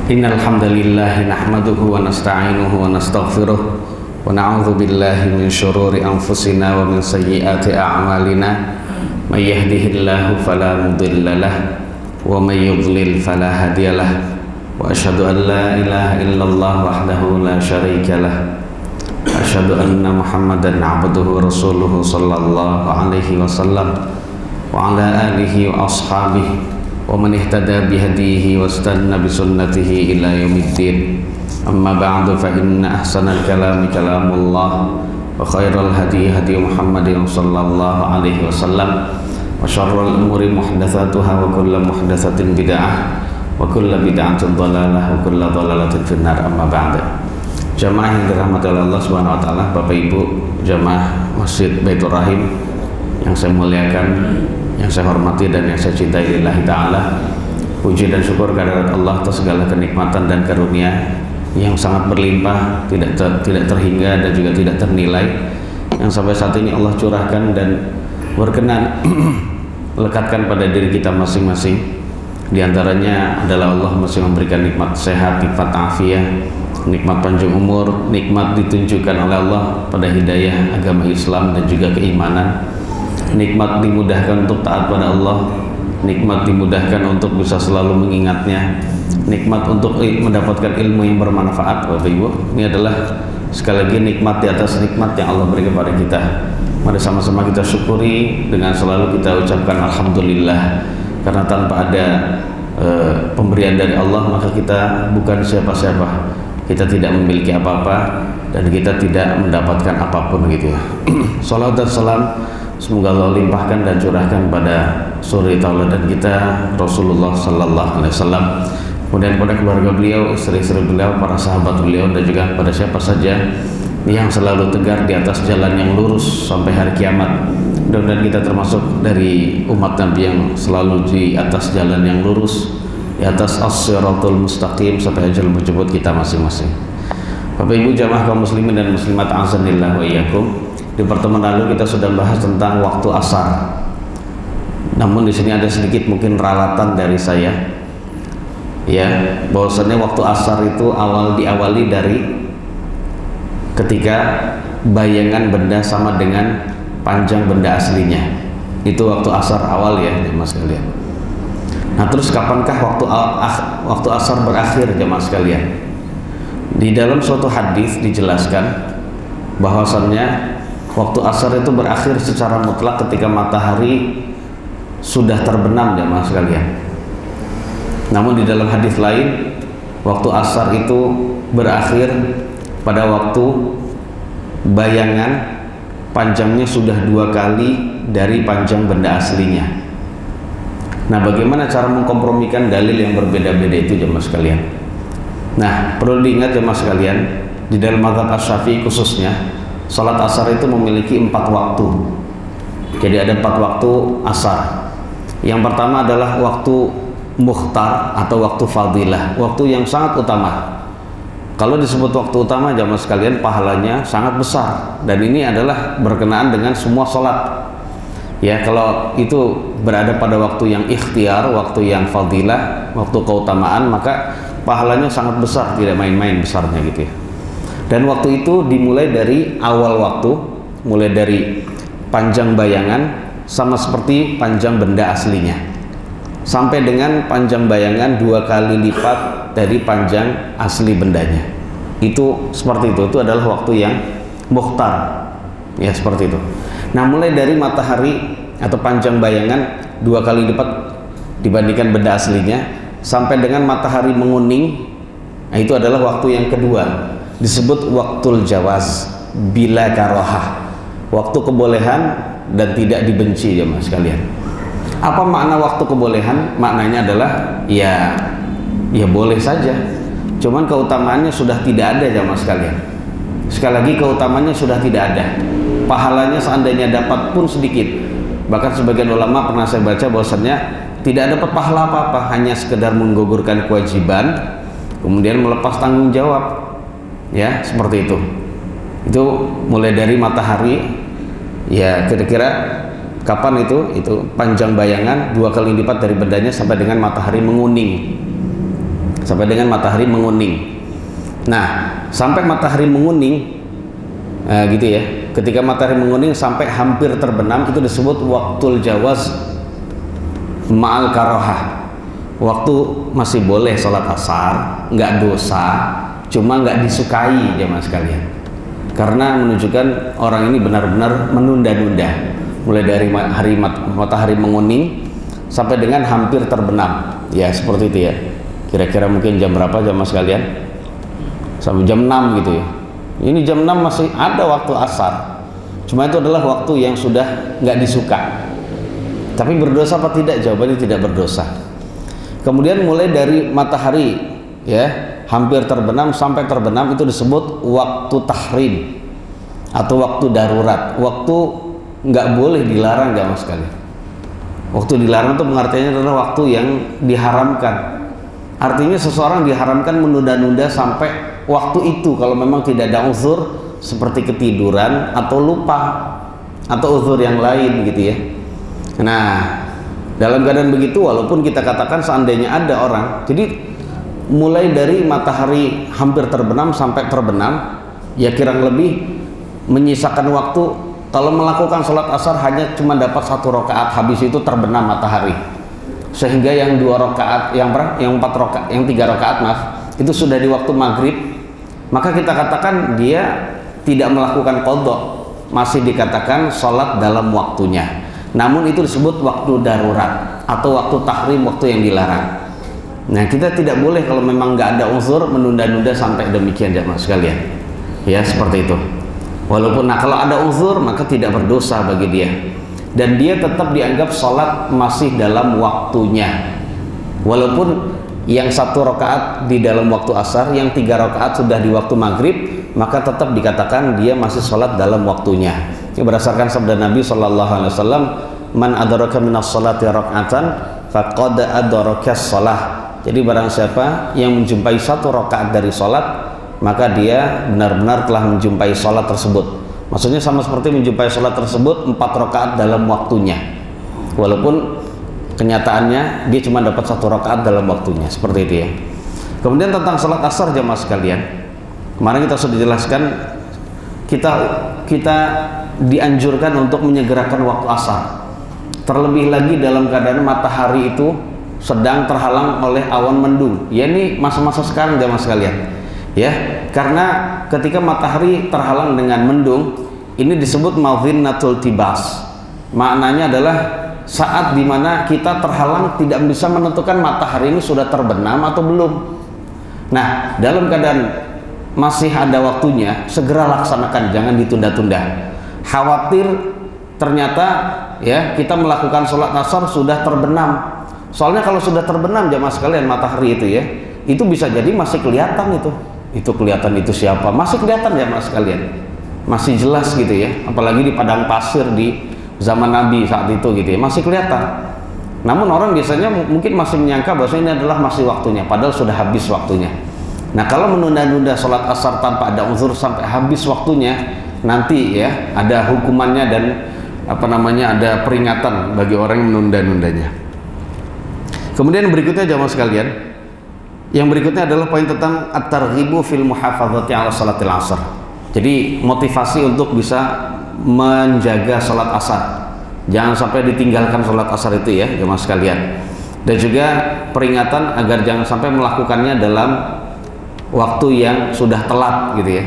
Innal hamdalillah nahmaduhu wa nasta'inuhu wa nastaghfiruh wa na'udzu billahi min shururi anfusina wa min sayyiati a'malina may yahdihillahu fala mudilla lahu wa may yudlil fala hadiyalah wa asyhadu an la ilaha illallah wahdahu la syarika lah wa asyhadu anna Muhammadan 'abduhu wa rasuluhu sallallahu alaihi wasallam wa ala alihi wa ashabihi wa man ihtada bihadihi wastanna bisunnatihi ila yaumiddin. Amma ba'du, fa inna ahsanal kalami kalamullah wa khairal hadi hadi Muhammadin sallallahu alaihi wasallam wa syarrul umuri muhdatsatuha wa kullu muhdatsatin bid'ah wa kullu bid'atin dhalalah wa kullu dhalalatin finnar. Amma ba'du. Jamaah yang dirahmati oleh Allah Subhanahu wa taala, Bapak Ibu jamaah Masjid Baitur Rahim yang saya muliakan, yang saya hormati dan yang saya cintai lillahi ta'ala. Puji dan syukur kehadirat Allah atas segala kenikmatan dan karunia yang sangat berlimpah, tidak terhingga dan juga tidak ternilai, yang sampai saat ini Allah curahkan dan berkenan melekatkan pada diri kita masing-masing. Di antaranya adalah Allah masih memberikan nikmat sehat, nikmat afiat, nikmat panjang umur, nikmat ditunjukkan oleh Allah pada hidayah agama Islam dan juga keimanan, nikmat dimudahkan untuk taat pada Allah, nikmat dimudahkan untuk bisa selalu mengingatnya, nikmat untuk mendapatkan ilmu yang bermanfaat. Bapak Ibu, ini adalah sekali lagi nikmat di atas nikmat yang Allah berikan kepada kita. Mari sama-sama kita syukuri dengan selalu kita ucapkan alhamdulillah, karena tanpa ada pemberian dari Allah maka kita bukan siapa-siapa, kita tidak memiliki apa-apa dan kita tidak mendapatkan apapun gitu ya. Salawat dan salam semoga Allah limpahkan dan curahkan pada suri tauladan kita Rasulullah sallallahu alaihi wasallam, kemudian pada keluarga beliau, istri-istri beliau, para sahabat beliau, dan juga pada siapa saja yang selalu tegar di atas jalan yang lurus sampai hari kiamat. Mudah-mudahan kita termasuk dari umat Nabi yang selalu di atas jalan yang lurus, di atas as-siratul mustaqim sampai ajal menjemput kita masing-masing. Bapak Ibu jamaah kaum muslimin dan muslimat azanillah wa iyyakum. Di pertemuan lalu kita sudah bahas tentang waktu asar. Namun di sini ada sedikit mungkin ralatan dari saya, ya, bahwasannya waktu asar itu diawali dari ketika bayangan benda sama dengan panjang benda aslinya. Itu waktu asar awal ya jemaah sekalian. Nah, terus kapankah waktu asar berakhir jemaah sekalian? Di dalam suatu hadis dijelaskan bahwasannya waktu asar itu berakhir secara mutlak ketika matahari sudah terbenam jemaah sekalian. Namun di dalam hadis lain waktu asar itu berakhir pada waktu bayangan panjangnya sudah 2 kali dari panjang benda aslinya. Nah, bagaimana cara mengkompromikan dalil yang berbeda-beda itu jemaah sekalian? Nah, perlu diingat jemaah sekalian, di dalam mazhab Asy-Syafi'i khususnya salat asar itu memiliki 4 waktu. Jadi ada 4 waktu asar. Yang pertama adalah waktu mukhtar atau waktu fadilah, waktu yang sangat utama. Kalau disebut waktu utama jamaah sekalian, pahalanya sangat besar, dan ini adalah berkenaan dengan semua sholat. Ya, kalau itu berada pada waktu yang ikhtiar, waktu yang fadilah, waktu keutamaan, maka pahalanya sangat besar, tidak main-main besarnya gitu ya. Dan waktu itu dimulai dari awal waktu, mulai dari panjang bayangan sama seperti panjang benda aslinya, sampai dengan panjang bayangan 2 kali lipat dari panjang asli bendanya. Itu seperti itu adalah waktu yang mukhtar ya, seperti itu. Nah, mulai dari matahari atau panjang bayangan 2 kali lipat dibandingkan benda aslinya sampai dengan matahari menguning, nah itu adalah waktu yang kedua, disebut waktul jawaz bila karohah, waktu kebolehan dan tidak dibenci jemaah sekalian. Apa makna waktu kebolehan? Maknanya adalah ya boleh saja, cuman keutamaannya sudah tidak ada jemaah sekalian. Sekali lagi, keutamaannya sudah tidak ada, pahalanya seandainya dapat pun sedikit. Bahkan sebagian ulama pernah saya baca bahwasannya tidak dapat pahala apa-apa, hanya sekedar menggugurkan kewajiban kemudian melepas tanggung jawab ya, seperti itu. Itu mulai dari matahari ya, kira-kira kapan itu panjang bayangan 2 kali lipat dari bendanya sampai dengan matahari menguning. sampai dengan matahari menguning. Nah, sampai matahari menguning, gitu ya. Ketika matahari menguning sampai hampir terbenam, itu disebut waktul jawaz ma'al karohah. Waktu masih boleh sholat asar, nggak dosa, cuma nggak disukai jamaah sekalian. Karena menunjukkan orang ini benar-benar menunda-nunda, mulai dari matahari menguning sampai dengan hampir terbenam. Ya seperti itu ya. Kira-kira mungkin jam berapa jamaah sekalian? Sampai jam 6 gitu ya. Ini jam 6 masih ada waktu asar, cuma itu adalah waktu yang sudah nggak disuka. Tapi berdosa apa tidak? Jawabannya tidak berdosa. Kemudian mulai dari matahari ya hampir terbenam sampai terbenam itu disebut waktu tahrim atau waktu darurat. Waktu nggak boleh dilarang jamaah sekalian. Waktu dilarang itu pengertiannya adalah waktu yang diharamkan. Artinya seseorang diharamkan menunda-nunda sampai waktu itu kalau memang tidak ada uzur seperti ketiduran atau lupa atau uzur yang lain gitu ya. Nah, dalam keadaan begitu walaupun kita katakan seandainya ada orang, jadi mulai dari matahari hampir terbenam sampai terbenam ya kurang lebih menyisakan waktu. Kalau melakukan sholat asar hanya cuma dapat 1 rakaat, habis itu terbenam matahari, sehingga yang 2 rakaat, yang 4 rakaat, yang 3 rakaat maaf, itu sudah di waktu maghrib, maka kita katakan dia tidak melakukan qadha, masih dikatakan sholat dalam waktunya. Namun itu disebut waktu darurat atau waktu tahrim, waktu yang dilarang. Nah, kita tidak boleh kalau memang nggak ada uzur menunda-nunda sampai demikian jamaah sekalian. Ya seperti itu. Walaupun kalau ada uzur maka tidak berdosa bagi dia, dan dia tetap dianggap sholat masih dalam waktunya. Walaupun yang 1 rakaat di dalam waktu asar, yang 3 rakaat sudah di waktu maghrib, maka tetap dikatakan dia masih sholat dalam waktunya. Ini berdasarkan sabda Nabi SAW, man adraka minas sholati raka'atan faqad adrakas sholah. Jadi barang siapa yang menjumpai 1 rakaat dari sholat, maka dia benar-benar telah menjumpai sholat tersebut. Maksudnya sama seperti menjumpai sholat tersebut 4 rakaat dalam waktunya, walaupun kenyataannya dia cuma dapat 1 rakaat dalam waktunya, seperti itu ya. Kemudian tentang sholat asar jamaah sekalian, kemarin kita sudah jelaskan, kita dianjurkan untuk menyegerakan waktu asar, terlebih lagi dalam keadaan matahari itu sedang terhalang oleh awan mendung. Ya ini masa-masa sekarang jamaah sekalian ya, karena ketika matahari terhalang dengan mendung, ini disebut madhinnatul tibas. Maknanya adalah saat dimana kita terhalang tidak bisa menentukan matahari ini sudah terbenam atau belum. Nah, dalam keadaan masih ada waktunya, segera laksanakan, jangan ditunda-tunda. Khawatir ternyata ya kita melakukan sholat asar sudah terbenam. Soalnya kalau sudah terbenam jamaah sekalian matahari itu ya, itu bisa jadi masih kelihatan itu kelihatan itu siapa, masih kelihatan jamaah sekalian, masih jelas gitu ya, apalagi di padang pasir di zaman Nabi saat itu gitu ya, masih kelihatan. Namun orang biasanya mungkin masih menyangka bahwa ini adalah masih waktunya, padahal sudah habis waktunya. Nah, kalau menunda-nunda sholat asar tanpa ada uzur sampai habis waktunya, nanti ya ada hukumannya dan ada peringatan bagi orang yang menunda-nundanya. Kemudian berikutnya jamaah sekalian, yang berikutnya adalah poin tentang at-targhibu fil muhafadzati ala salatil asar. Jadi motivasi untuk bisa menjaga salat asar, jangan sampai ditinggalkan salat asar itu ya jemaah sekalian. Dan juga peringatan agar jangan sampai melakukannya dalam waktu yang sudah telat gitu ya.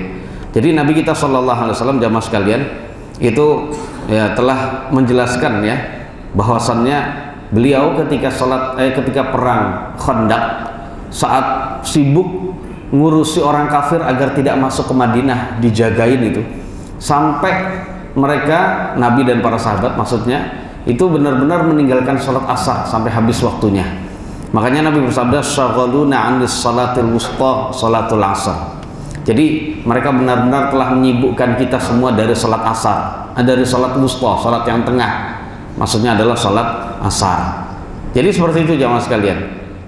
Jadi Nabi kita SAW jemaah sekalian itu ya telah menjelaskan ya bahwasannya beliau ketika perang Khandaq, saat sibuk ngurusi orang kafir agar tidak masuk ke Madinah, dijagain itu sampai mereka, Nabi dan para sahabat maksudnya, itu benar-benar meninggalkan sholat asar sampai habis waktunya. Makanya Nabi bersabda, syaghaluna 'anis salatil wusta salatul asar. Jadi mereka benar-benar telah menyibukkan kita semua dari sholat asar, dari sholat wusta, sholat yang tengah, maksudnya adalah sholat asar. Jadi seperti itu jamaah sekalian.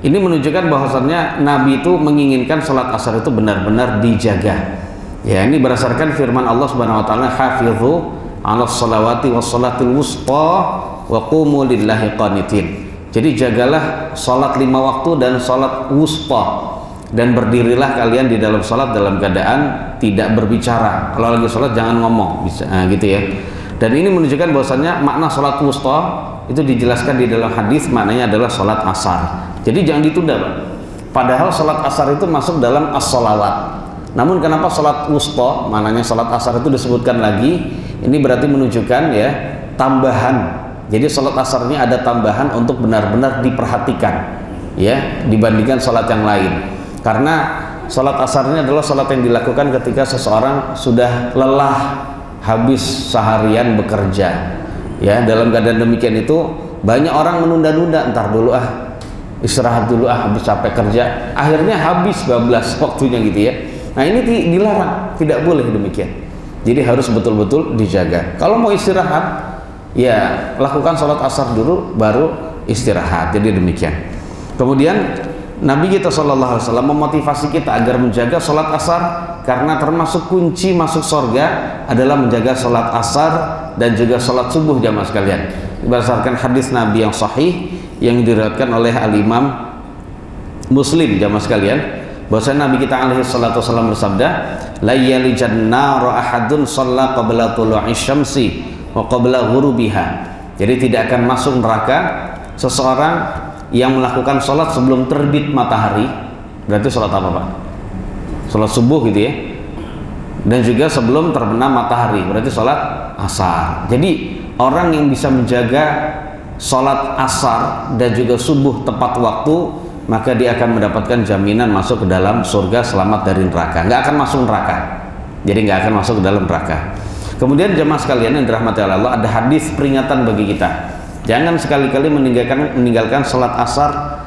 Ini menunjukkan bahwasannya Nabi itu menginginkan sholat asar itu benar-benar dijaga. Ya, ini berdasarkan firman Allah Subhanahu wa taala, "Hafidhu 'alas shalawati was shalatil wusta wa qumu lillahi qanitin." Jadi jagalah sholat 5 waktu dan sholat wusta. dan berdirilah kalian di dalam sholat dalam keadaan tidak berbicara. Kalau lagi sholat jangan ngomong, bisa gitu ya. Dan ini menunjukkan bahwasannya makna sholat wusta itu dijelaskan di dalam hadis, maknanya adalah sholat asar. Jadi jangan ditunda, Pak. Padahal sholat asar itu masuk dalam as-sholawat. Namun kenapa sholat wusta, maknanya sholat asar itu disebutkan lagi? Ini berarti menunjukkan ya tambahan. Jadi sholat asarnya ada tambahan untuk benar-benar diperhatikan ya dibandingkan sholat yang lain. Karena sholat asar ini adalah sholat yang dilakukan ketika seseorang sudah lelah habis seharian bekerja ya. Dalam keadaan demikian itu banyak orang menunda-nunda, ntar dulu istirahat dulu habis capek kerja, akhirnya habis bablas waktunya gitu ya. Nah ini dilarang, tidak boleh demikian. Jadi harus betul-betul dijaga. Kalau mau istirahat ya lakukan sholat asar dulu baru istirahat. Jadi demikian. Kemudian Nabi kita SAW memotivasi kita agar menjaga sholat asar, karena termasuk kunci masuk surga adalah menjaga sholat asar dan juga sholat subuh jamaah sekalian. Berdasarkan hadis Nabi yang sahih yang diriwayatkan oleh Al-Imam Muslim jamaah sekalian, bahwa Nabi kita SAW bersabda, la yalijan nara ahadun shalla qabla tulu'i syamsi wa qabla ghurubiha. Jadi tidak akan masuk neraka seseorang yang melakukan sholat sebelum terbit matahari. Berarti sholat apa, Pak? Sholat subuh gitu ya. Dan juga sebelum terbenam matahari, berarti sholat asar. Jadi orang yang bisa menjaga sholat asar dan juga subuh tepat waktu, maka dia akan mendapatkan jaminan masuk ke dalam surga, selamat dari neraka. Nggak akan masuk neraka. Jadi nggak akan masuk ke dalam neraka. Kemudian jemaah sekalian yang dirahmati Allah, ada hadis peringatan bagi kita. Jangan sekali-kali meninggalkan sholat asar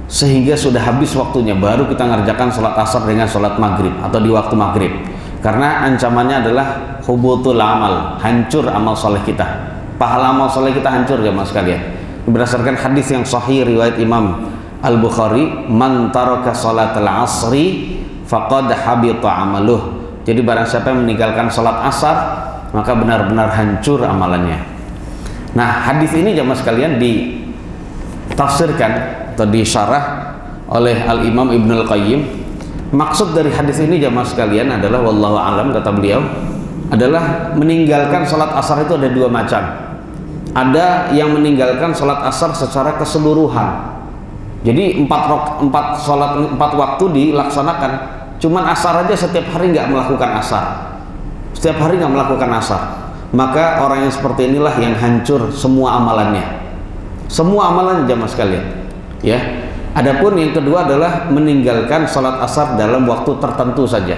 sehingga sudah habis waktunya baru kita ngerjakan sholat asar dengan sholat maghrib atau di waktu maghrib. Karena ancamannya adalah hubutul amal, hancur amal soleh kita. Pahala amal soleh kita hancur jemaah sekalian. Berdasarkan hadis yang sahih riwayat Imam Al-Bukhari, man taraka sholatal asri faqad habita amaluh. Jadi barang siapa yang meninggalkan sholat asar, maka benar-benar hancur amalannya. Nah, hadis ini jamaah sekalian ditafsirkan atau disyarah oleh Al-Imam Ibnul Qayyim. Maksud dari hadis ini jamaah sekalian adalah, wallahu alam, kata beliau, adalah meninggalkan sholat asar itu ada dua macam. Ada yang meninggalkan sholat asar secara keseluruhan. Jadi empat waktu dilaksanakan, cuman asar aja setiap hari nggak melakukan asar. Setiap hari nggak melakukan asar. Maka orang yang seperti inilah yang hancur semua amalannya. Semua amalannya jamaah sekalian. Ya. Adapun yang kedua adalah meninggalkan sholat asar dalam waktu tertentu saja.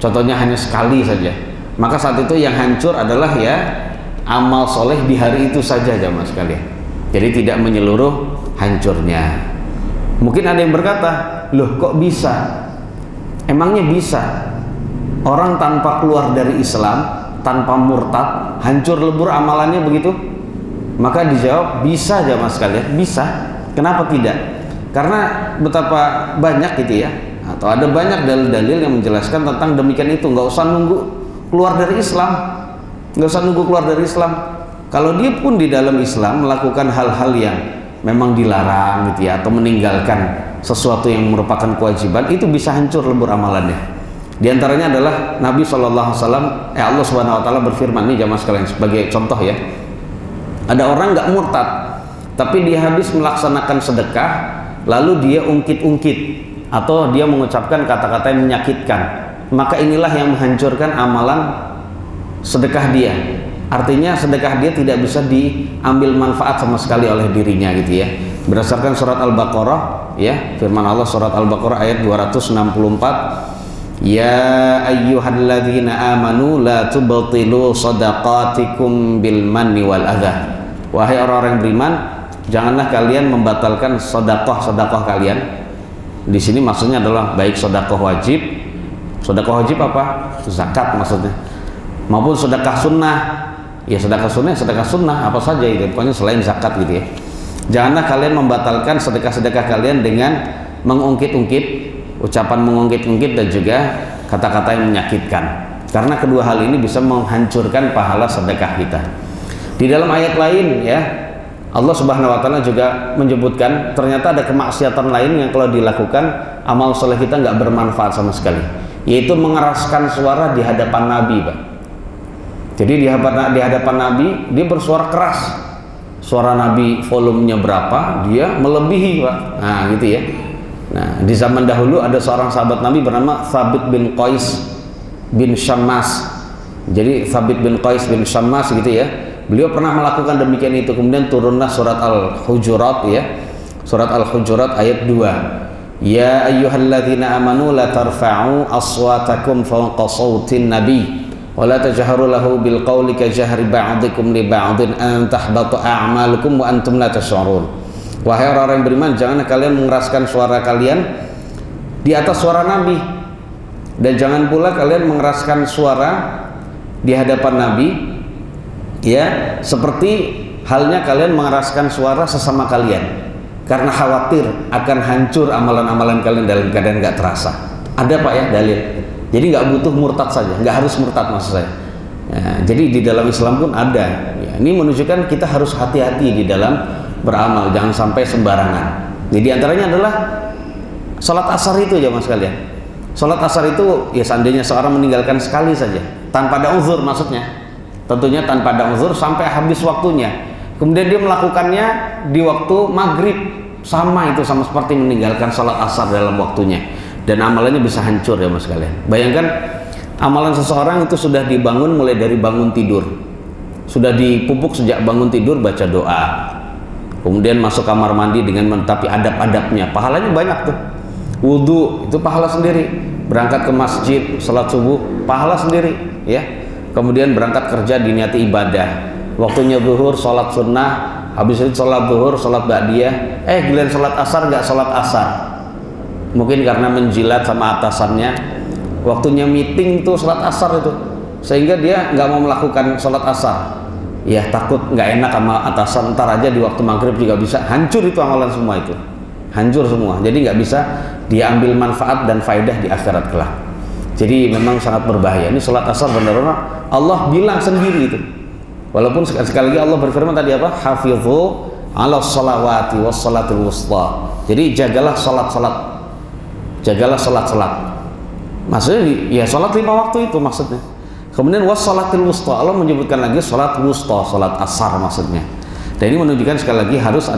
Contohnya hanya sekali saja. Maka saat itu yang hancur adalah ya amal soleh di hari itu saja jamaah sekalian. Jadi tidak menyeluruh hancurnya. Mungkin ada yang berkata, loh kok bisa? Emangnya bisa? Orang tanpa keluar dari Islam, tanpa murtad, hancur lebur amalannya begitu? Maka dijawab, bisa jamaah sekalian, bisa. Kenapa tidak? Karena betapa banyak gitu ya, atau ada banyak dalil-dalil yang menjelaskan tentang demikian itu. Nggak usah nunggu keluar dari Islam, nggak usah nunggu keluar dari Islam. Kalau dia pun di dalam Islam melakukan hal-hal yang memang dilarang gitu ya, atau meninggalkan sesuatu yang merupakan kewajiban, itu bisa hancur lebur amalannya. Di antaranya adalah Nabi SAW, Allah Subhanahu Wa Taala berfirman, nih jamaah sekalian sebagai contoh ya, ada orang nggak murtad, tapi dia habis melaksanakan sedekah, lalu dia ungkit-ungkit atau dia mengucapkan kata-kata yang menyakitkan, maka inilah yang menghancurkan amalan sedekah dia. Artinya sedekah dia tidak bisa diambil manfaat sama sekali oleh dirinya gitu ya. Berdasarkan surat Al-Baqarah ya, firman Allah surat Al-Baqarah ayat 264, ya ayyuhalladzina amanu la tubtilu shadaqatikum bil manni wal adha. Wahai orang-orang yang beriman, janganlah kalian membatalkan sedekah kalian. Di sini maksudnya adalah baik sedekah wajib. Sedekah wajib apa? Zakat maksudnya. Maupun sedekah sunnah. Ya sedekah sunnah apa saja itu, pokoknya selain zakat gitu ya. Janganlah kalian membatalkan sedekah-sedekah kalian dengan mengungkit-ungkit, ucapan mengungkit-ungkit dan juga kata-kata yang menyakitkan, karena kedua hal ini bisa menghancurkan pahala sedekah kita. Di dalam ayat lain ya, Allah Subhanahu wa taala juga menyebutkan ternyata ada kemaksiatan lain yang kalau dilakukan amal soleh kita nggak bermanfaat sama sekali, yaitu mengeraskan suara di hadapan Nabi, Pak. Jadi di hadapan Nabi dia bersuara keras. Suara Nabi volumenya berapa, dia melebihi, Pak. Nah, gitu ya. Nah, di zaman dahulu ada seorang sahabat Nabi bernama Thabit bin Qais bin Syammas. Jadi Thabit bin Qais bin Syammas gitu ya. Beliau pernah melakukan demikian itu. Kemudian turunlah surat Al-Hujurat ya. Surat Al-Hujurat ayat 2. Ya ayyuhalladzina amanu la tarfa'u aswatakum fawqa sautin nabi wa la tajharu lahu bil qawli ka jahri ba'dikum li ba'din an tahbatu a'malukum wa antum la tash'urun. Wahai orang yang beriman, jangan kalian mengeraskan suara kalian di atas suara Nabi, dan jangan pula kalian mengeraskan suara di hadapan Nabi ya, seperti halnya kalian mengeraskan suara sesama kalian karena khawatir akan hancur amalan-amalan kalian dalam keadaan nggak terasa. Ada, Pak, ya, dalil. Jadi nggak butuh murtad saja, nggak harus murtad maksud saya ya, jadi di dalam Islam pun ada ya. Ini menunjukkan kita harus hati-hati di dalam beramal, jangan sampai sembarangan. Jadi antaranya adalah sholat asar itu, jamaah sekalian. Sholat asar itu ya seandainya seorang meninggalkan sekali saja tanpa ada uzur, maksudnya tentunya tanpa ada uzur sampai habis waktunya, kemudian dia melakukannya di waktu maghrib, sama seperti meninggalkan sholat asar dalam waktunya, dan amalannya bisa hancur, ya mas sekalian. Bayangkan amalan seseorang itu sudah dibangun mulai dari bangun tidur, sudah dipupuk sejak bangun tidur baca doa, kemudian masuk kamar mandi dengan mentaati adab-adabnya, pahalanya banyak tuh. Wudhu itu pahala sendiri, berangkat ke masjid sholat subuh pahala sendiri ya. Kemudian berangkat kerja diniati ibadah, waktunya zuhur sholat sunnah, habis itu sholat zuhur sholat ba'diyah, giliran sholat asar nggak sholat asar, mungkin karena menjilat sama atasannya, waktunya meeting tuh sholat asar itu, sehingga dia nggak mau melakukan sholat asar ya, takut nggak enak sama atasan, ntar aja di waktu maghrib juga bisa, hancur itu amalan semua, itu hancur semua. Jadi nggak bisa dia ambil manfaat dan faedah di akhirat kelak. Jadi memang sangat berbahaya. Ini sholat asar benar-benar Allah bilang sendiri itu, walaupun sekali lagi Allah berfirman tadi apa, hafidhu ala sholawati was sholatil wusta. Jadi jagalah sholat-sholat, jagalah sholat-sholat, maksudnya ya sholat 5 waktu itu maksudnya. Kemudian was sholatil wusta, Allah menyebutkan lagi sholat wusta, sholat asar maksudnya. Dan ini menunjukkan sekali lagi harus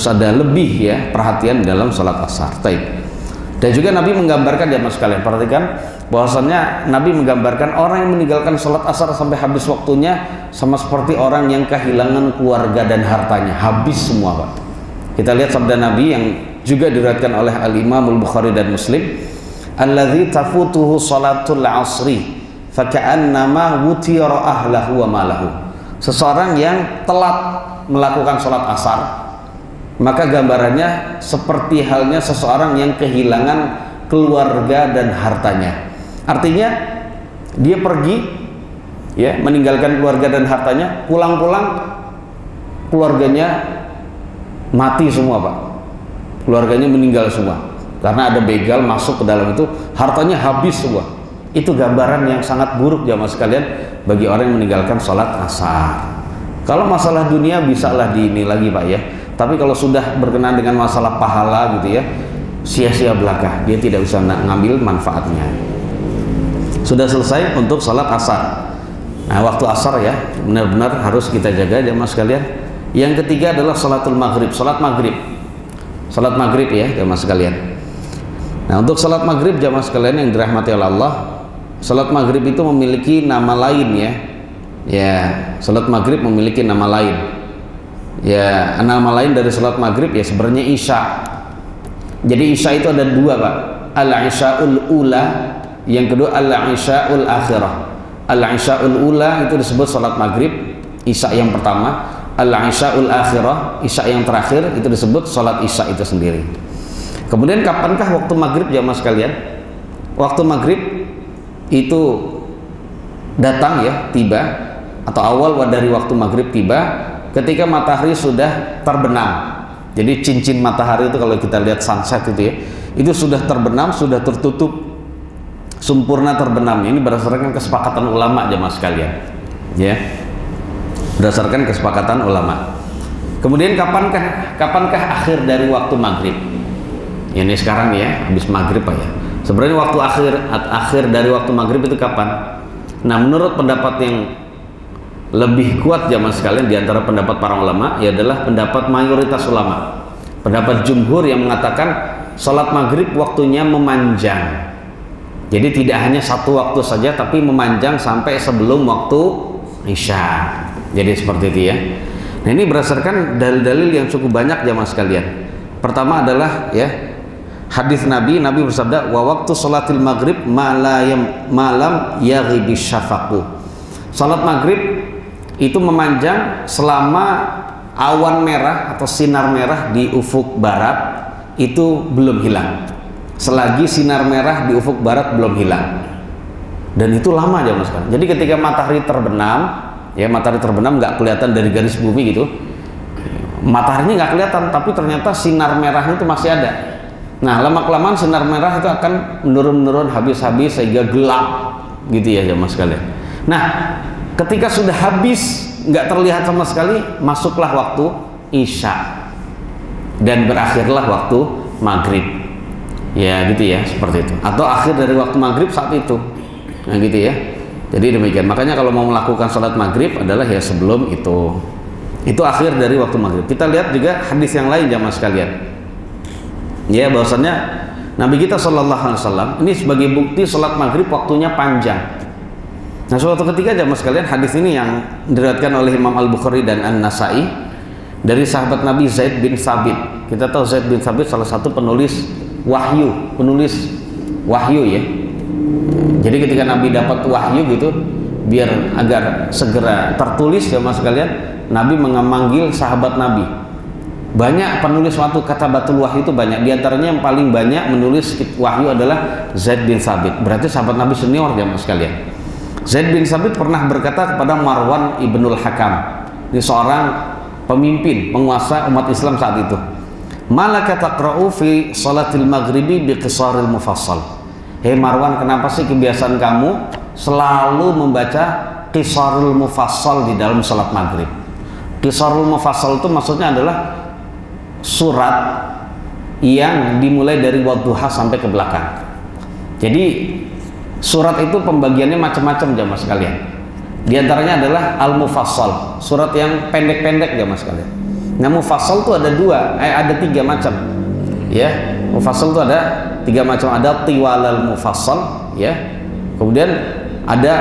ada lebih ya perhatian dalam sholat asar. Taib. Dan juga Nabi menggambarkan, ya mas sekalian, perhatikan bahwasannya Nabi menggambarkan orang yang meninggalkan sholat asar sampai habis waktunya sama seperti orang yang kehilangan keluarga dan hartanya, habis semua, Pak. Kita lihat sabda Nabi yang juga diriwayatkan oleh Al-Imam Al-Bukhari dan Muslim, alladzi tafutuhu sholatul asri faka'annama wutira ahlahu wa malahu. Seseorang yang telat melakukan sholat asar, maka gambarannya seperti halnya seseorang yang kehilangan keluarga dan hartanya. Artinya dia pergi ya, meninggalkan keluarga dan hartanya, pulang-pulang keluarganya mati semua, Pak. Keluarganya meninggal semua karena ada begal masuk ke dalam itu, hartanya habis semua. Itu gambaran yang sangat buruk, jamaah sekalian, bagi orang yang meninggalkan sholat asar. Kalau masalah dunia bisalah ini lagi, Pak, ya. Tapi kalau sudah berkenaan dengan masalah pahala gitu ya, sia-sia belaka, dia tidak bisa ngambil manfaatnya. Sudah selesai untuk sholat asar. Nah, waktu asar ya benar-benar harus kita jaga, jamaah sekalian. Yang ketiga adalah sholatul maghrib, sholat maghrib. Sholat maghrib ya, jamaah sekalian. Nah, untuk sholat maghrib, jamaah sekalian yang dirahmati oleh Allah, sholat maghrib itu memiliki nama lain ya. Ya, sholat maghrib memiliki nama lain. Ya, nama lain dari sholat maghrib ya sebenarnya isya. Jadi isya itu ada dua, Pak. Al-isya'ul ula, yang kedua al-isya'ul akhirah. Al-isya'ul ula itu disebut sholat maghrib, isya yang pertama. Al-isya'ul akhirah, isya yang terakhir, itu disebut sholat isya itu sendiri. Kemudian kapankah waktu maghrib, jamaah sekalian? Waktu maghrib itu datang ya, tiba, atau awal dari waktu maghrib tiba ketika matahari sudah terbenam. Jadi cincin matahari itu kalau kita lihat sunset itu ya, itu sudah terbenam, sudah tertutup, sempurna terbenamnya. Ini berdasarkan kesepakatan ulama, jamaah sekalian ya. berdasarkan kesepakatan ulama. Kemudian kapankah akhir dari waktu maghrib? Ini sekarang ya, habis maghrib Pak ya. Sebenarnya waktu akhir dari waktu maghrib itu kapan? Nah, menurut pendapat yang lebih kuat jamaah sekalian di antara pendapat para ulama, ya adalah pendapat mayoritas ulama. Pendapat jumhur yang mengatakan sholat maghrib waktunya memanjang. Jadi tidak hanya satu waktu saja, tapi memanjang sampai sebelum waktu isya. Jadi seperti itu ya. Nah, ini berdasarkan dalil-dalil yang cukup banyak jamaah sekalian. Pertama adalah ya hadis Nabi bersabda, wa waktu sholatil maghrib malam yaghibis syafaqu. Salat maghrib itu memanjang selama awan merah atau sinar merah di ufuk barat itu belum hilang. Selagi sinar merah di ufuk barat belum hilang. Dan itu lama jamaah sekalian. Jadi ketika matahari terbenam, ya matahari terbenam nggak kelihatan dari garis bumi gitu. Mataharinya nggak kelihatan, tapi ternyata sinar merahnya itu masih ada. Nah, lama-kelamaan sinar merah itu akan menurun habis sehingga gelap gitu ya jamaah sekalian. Nah, ketika sudah habis nggak terlihat sama sekali, masuklah waktu isya dan berakhirlah waktu maghrib. Ya gitu ya, seperti itu. Atau akhir dari waktu maghrib saat itu. Nah gitu ya. Jadi demikian. Makanya kalau mau melakukan sholat maghrib adalah ya sebelum itu. Itu akhir dari waktu maghrib. Kita lihat juga hadis yang lain jamaah sekalian. Ya, bahwasannya Nabi kita SAW ini sebagai bukti sholat maghrib waktunya panjang. Nah, suatu ketika jamaah sekalian, hadis ini yang diriwayatkan oleh Imam Al-Bukhari dan An-Nasai dari sahabat Nabi Zaid bin Thabit. Kita tahu Zaid bin Thabit salah satu penulis wahyu ya. Jadi ketika Nabi dapat wahyu gitu, biar agar segera tertulis jamaah sekalian, Nabi memanggil sahabat Nabi. Banyak penulis waktu katabatul wahyu itu banyak. Di antaranya yang paling banyak menulis wahyu adalah Zaid bin Thabit. Berarti sahabat Nabi senior jamaah sekalian. Zaid bin Thabit pernah berkata kepada Marwan ibnul Hakam. Ini seorang pemimpin, penguasa umat Islam saat itu. Malaka taqra'u fi salatil maghribi bi qisaril mufassal. Hei Marwan, kenapa sih kebiasaan kamu selalu membaca qisarul mufassal di dalam salat maghrib? Qisarul mufassal itu maksudnya adalah surat yang dimulai dari wadduha sampai ke belakang. Jadi surat itu pembagiannya macam-macam jamaah sekalian. Di antaranya adalah al-mufassal, surat yang pendek-pendek jamaah sekalian. Nah, mufassal itu ada tiga macam. Ya, mufassal itu ada tiga macam. Ada tiwalal mufassal, ya. Kemudian ada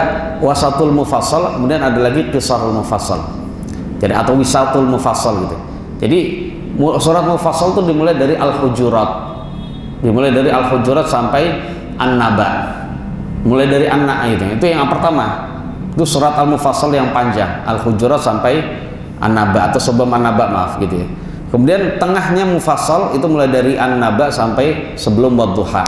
wasatul mufassal, kemudian ada lagi qisarul mufassal. Jadi atau wisatul mufassal gitu. Jadi surat mufassal itu dimulai dari Al-Hujurat. Dimulai dari Al-Hujurat sampai An-Naba. Mulai dari An-Naba itu yang pertama. Itu surat Al-Mufassal yang panjang, Al-Hujurat sampai An-Naba atau sebelum An-Naba, maaf gitu ya. Kemudian tengahnya Mufassal itu mulai dari An-Naba sampai sebelum Wadduha.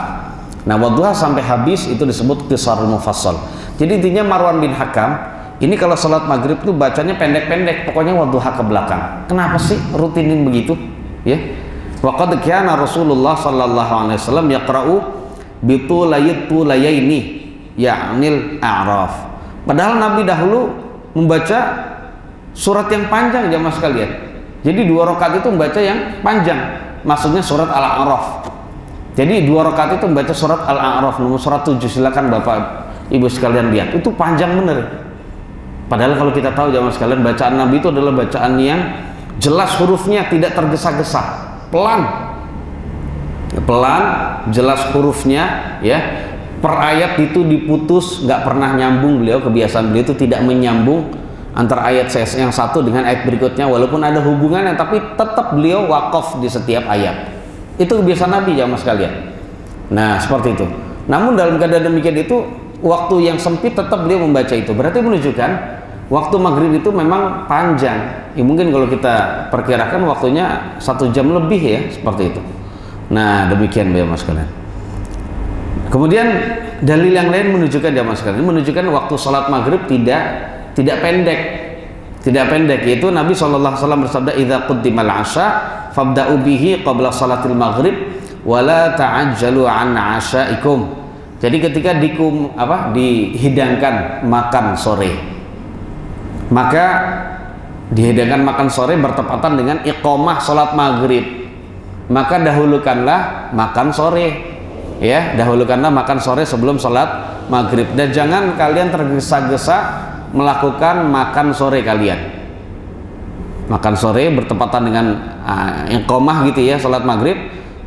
Nah, Wadduha sampai habis itu disebut Qisarul Mufassal. Jadi intinya Marwan bin Hakam ini kalau sholat maghrib itu bacanya pendek-pendek, pokoknya wadduha ke belakang. Kenapa sih rutinin begitu? Ya. Wa qad kana Rasulullah sallallahu alaihi wasallam yaqra'u bitulayaini ya'nil a'raf. Padahal Nabi dahulu membaca surat yang panjang jamaah sekalian. Jadi 2 rakaat itu membaca yang panjang. Maksudnya surat Al-A'raf. Jadi 2 rakaat itu membaca surat Al-A'raf nomor surat 7. Silakan Bapak Ibu sekalian lihat. Itu panjang bener. Padahal kalau kita tahu jamaah sekalian, bacaan Nabi itu adalah bacaan yang jelas hurufnya, tidak tergesa-gesa, pelan, jelas hurufnya, ya. Per ayat itu diputus, nggak pernah nyambung beliau. Kebiasaan beliau itu tidak menyambung antara ayat yang satu dengan ayat berikutnya, walaupun ada hubungannya, tapi tetap beliau wakaf di setiap ayat. Itu kebiasaan Nabi jamaah sekalian. Nah, seperti itu. Namun dalam keadaan demikian itu, waktu yang sempit tetap beliau membaca itu. Berarti menunjukkan waktu maghrib itu memang panjang. Ya, mungkin kalau kita perkirakan waktunya 1 jam lebih ya, seperti itu. Nah, demikian jamaah sekalian. Kemudian dalil yang lain menunjukkan jamaah sekalian, menunjukkan waktu sholat maghrib tidak pendek, yaitu Nabi SAW bersabda, idza quddimal 'asha fabda'u bihi qabla salatil maghrib wala ta'ajjalu an 'ashaikum. Jadi ketika dihidangkan makan sore, maka dihidangkan makan sore bertepatan dengan iqamah sholat maghrib, maka dahulukanlah makan sore, ya, dahulukanlah makan sore sebelum sholat maghrib. Dan jangan kalian tergesa-gesa melakukan makan sore kalian. Makan sore bertepatan dengan iqamah gitu ya, sholat maghrib.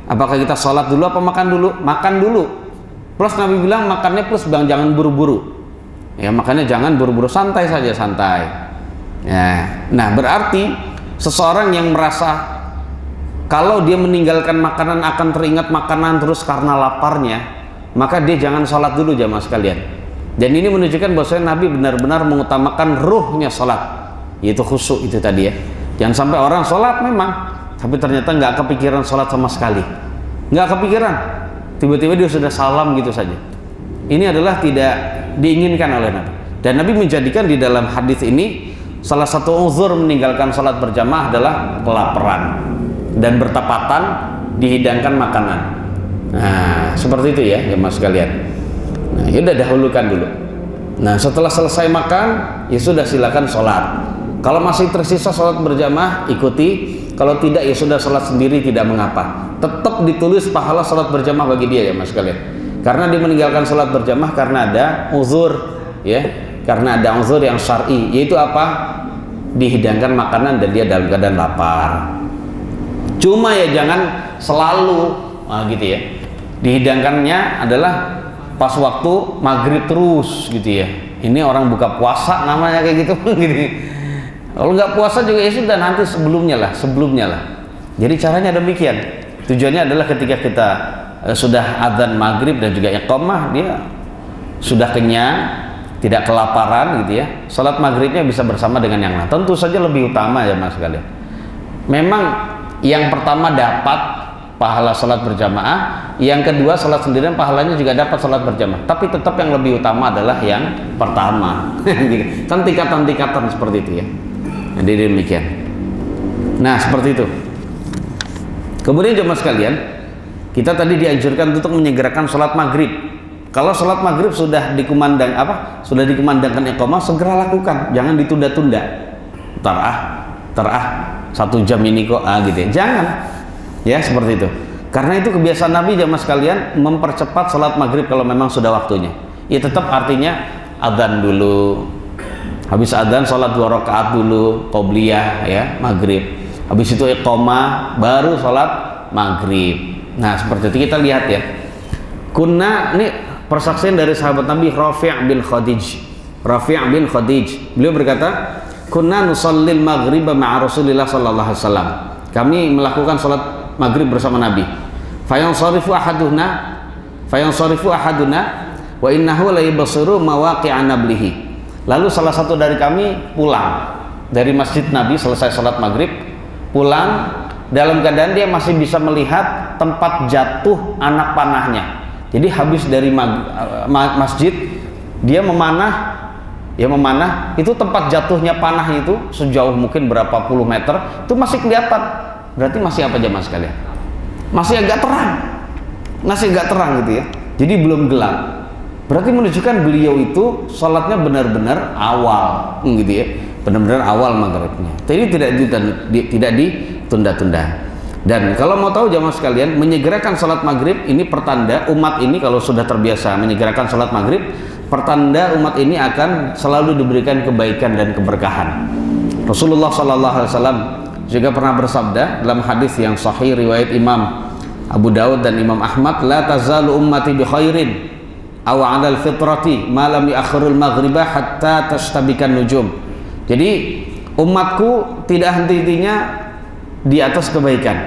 Apakah kita sholat dulu apa makan dulu? Makan dulu. Plus Nabi bilang makannya plus bang, jangan buru-buru. Ya, makanya jangan buru-buru, santai saja, santai. Ya. Nah, berarti seseorang yang merasa kalau dia meninggalkan makanan akan teringat makanan terus karena laparnya, maka dia jangan sholat dulu jamaah sekalian. Dan ini menunjukkan bahwasanya Nabi benar-benar mengutamakan ruhnya sholat, yaitu khusyuk itu tadi ya. Jangan sampai orang sholat memang, tapi ternyata nggak kepikiran sholat sama sekali, nggak kepikiran, tiba-tiba dia sudah salam gitu saja. Ini adalah tidak diinginkan oleh Nabi. Dan Nabi menjadikan di dalam hadis ini salah satu uzur meninggalkan sholat berjamaah adalah kelaparan dan bertepatan dihidangkan makanan. Nah, seperti itu ya jemaah sekalian. Nah, ya udah dahulukan dulu. Nah, setelah selesai makan, ya sudah silakan sholat. Kalau masih tersisa sholat berjamaah, ikuti. Kalau tidak, ya sudah sholat sendiri, tidak mengapa. Tetap ditulis pahala sholat berjamaah bagi dia ya mas sekalian. Karena dia meninggalkan sholat berjamaah karena ada uzur, ya, karena ada uzur yang syar'i, yaitu apa? Dihidangkan makanan dan dia dalam keadaan lapar. Cuma ya jangan selalu gitu ya. Dihidangkannya adalah pas waktu maghrib terus gitu ya. Ini orang buka puasa namanya kayak gitu. Kalau nggak puasa juga ya sudah, nanti sebelumnya lah. Jadi caranya demikian. Tujuannya adalah ketika kita sudah adzan maghrib dan juga iqamah, dia sudah kenyang, tidak kelaparan gitu ya, salat maghribnya bisa bersama dengan yang lain. Tentu saja lebih utama ya mas sekalian. Memang yang pertama dapat pahala salat berjamaah, yang kedua salat sendirian pahalanya juga dapat salat berjamaah. Tapi tetap yang lebih utama adalah yang pertama. Kan tingkatan-tingkatan seperti itu ya. Jadi demikian. Nah seperti itu. Kemudian jemaah sekalian, kita tadi dianjurkan untuk menyegerakan sholat maghrib. Kalau sholat maghrib sudah dikumandangkan iqamah, segera lakukan, jangan ditunda-tunda. Terah 1 jam ini kok gitu ya. Jangan ya seperti itu. Karena itu kebiasaan Nabi jamaah sekalian mempercepat sholat maghrib kalau memang sudah waktunya. Ya tetap artinya adzan dulu, habis adzan sholat 2 rakaat dulu qobliyah ya maghrib. Habis itu iqamah, baru sholat maghrib. Nah seperti itu kita lihat ya. Ini persaksian dari sahabat Nabi Rafi' bin Khadij. Beliau berkata, kunna nusallil maghriba ma'a Rasulillah sallallahu alaihi wasallam. Kami melakukan sholat maghrib bersama Nabi. Fayansarifu ahaduna wa innahu la yubsiru mawaqi'a nablihi. Lalu salah satu dari kami pulang dari masjid Nabi selesai sholat maghrib, pulang dalam keadaan dia masih bisa melihat tempat jatuh anak panahnya. Jadi habis dari masjid dia memanah itu tempat jatuhnya panah itu sejauh mungkin berapa puluh meter itu masih kelihatan. Berarti masih apa jemaah sekalian? Masih agak terang gitu ya. Jadi belum gelap. Berarti menunjukkan beliau itu sholatnya benar-benar awal gitu ya. Benar-benar awal maghribnya. Jadi tidak ditunda-tunda. Dan kalau mau tahu jamaah sekalian, menyegerakan sholat maghrib ini pertanda umat ini kalau sudah terbiasa menyegerakan sholat maghrib, pertanda umat ini akan selalu diberikan kebaikan dan keberkahan. Rasulullah SAW juga pernah bersabda dalam hadis yang sahih riwayat Imam Abu Dawud dan Imam Ahmad, la tazalu ummati bi khairin aw 'alal fitrati ma lam ya'khirul maghriba hatta tashtabikan nujum. Jadi umatku tidak henti-hentinya di atas kebaikan,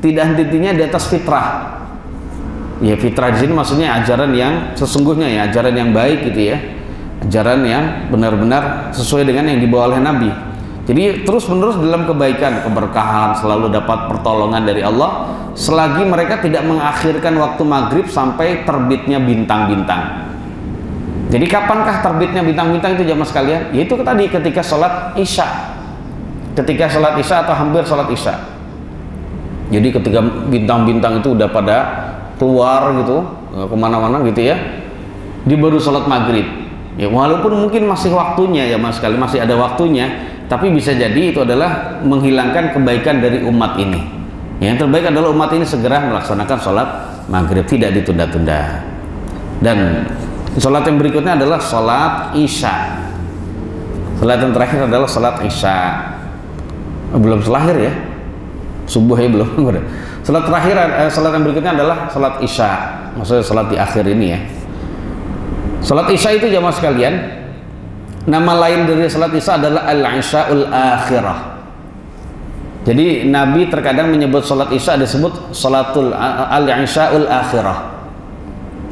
tidak henti-hentinya di atas fitrah. Ya fitrah di sini maksudnya ajaran yang sesungguhnya ya, ajaran yang baik gitu ya, ajaran yang benar-benar sesuai dengan yang dibawa oleh Nabi. Jadi terus-menerus dalam kebaikan, keberkahan, selalu dapat pertolongan dari Allah selagi mereka tidak mengakhirkan waktu maghrib sampai terbitnya bintang-bintang. Jadi kapankah terbitnya bintang-bintang itu jamaah sekalian? Yaitu tadi ketika sholat isya, atau hampir sholat isya. Jadi ketika bintang-bintang itu udah pada keluar gitu kemana-mana gitu ya, di baru sholat maghrib. Ya walaupun mungkin masih waktunya ya mas sekali, masih ada waktunya, tapi bisa jadi itu adalah menghilangkan kebaikan dari umat ini. Yang terbaik adalah umat ini segera melaksanakan sholat maghrib, tidak ditunda-tunda. Dan sholat yang berikutnya adalah sholat isya. Sholat yang terakhir adalah sholat isya. Belum selahir ya, subuh ya belum. Sholat terakhir, sholat yang berikutnya adalah sholat isya. Maksudnya sholat di akhir ini ya. Sholat isya itu jamaah sekalian, nama lain dari sholat isya adalah al-isya'ul akhirah. Jadi Nabi terkadang menyebut sholat isya disebut sholatul al-isya'ul akhirah.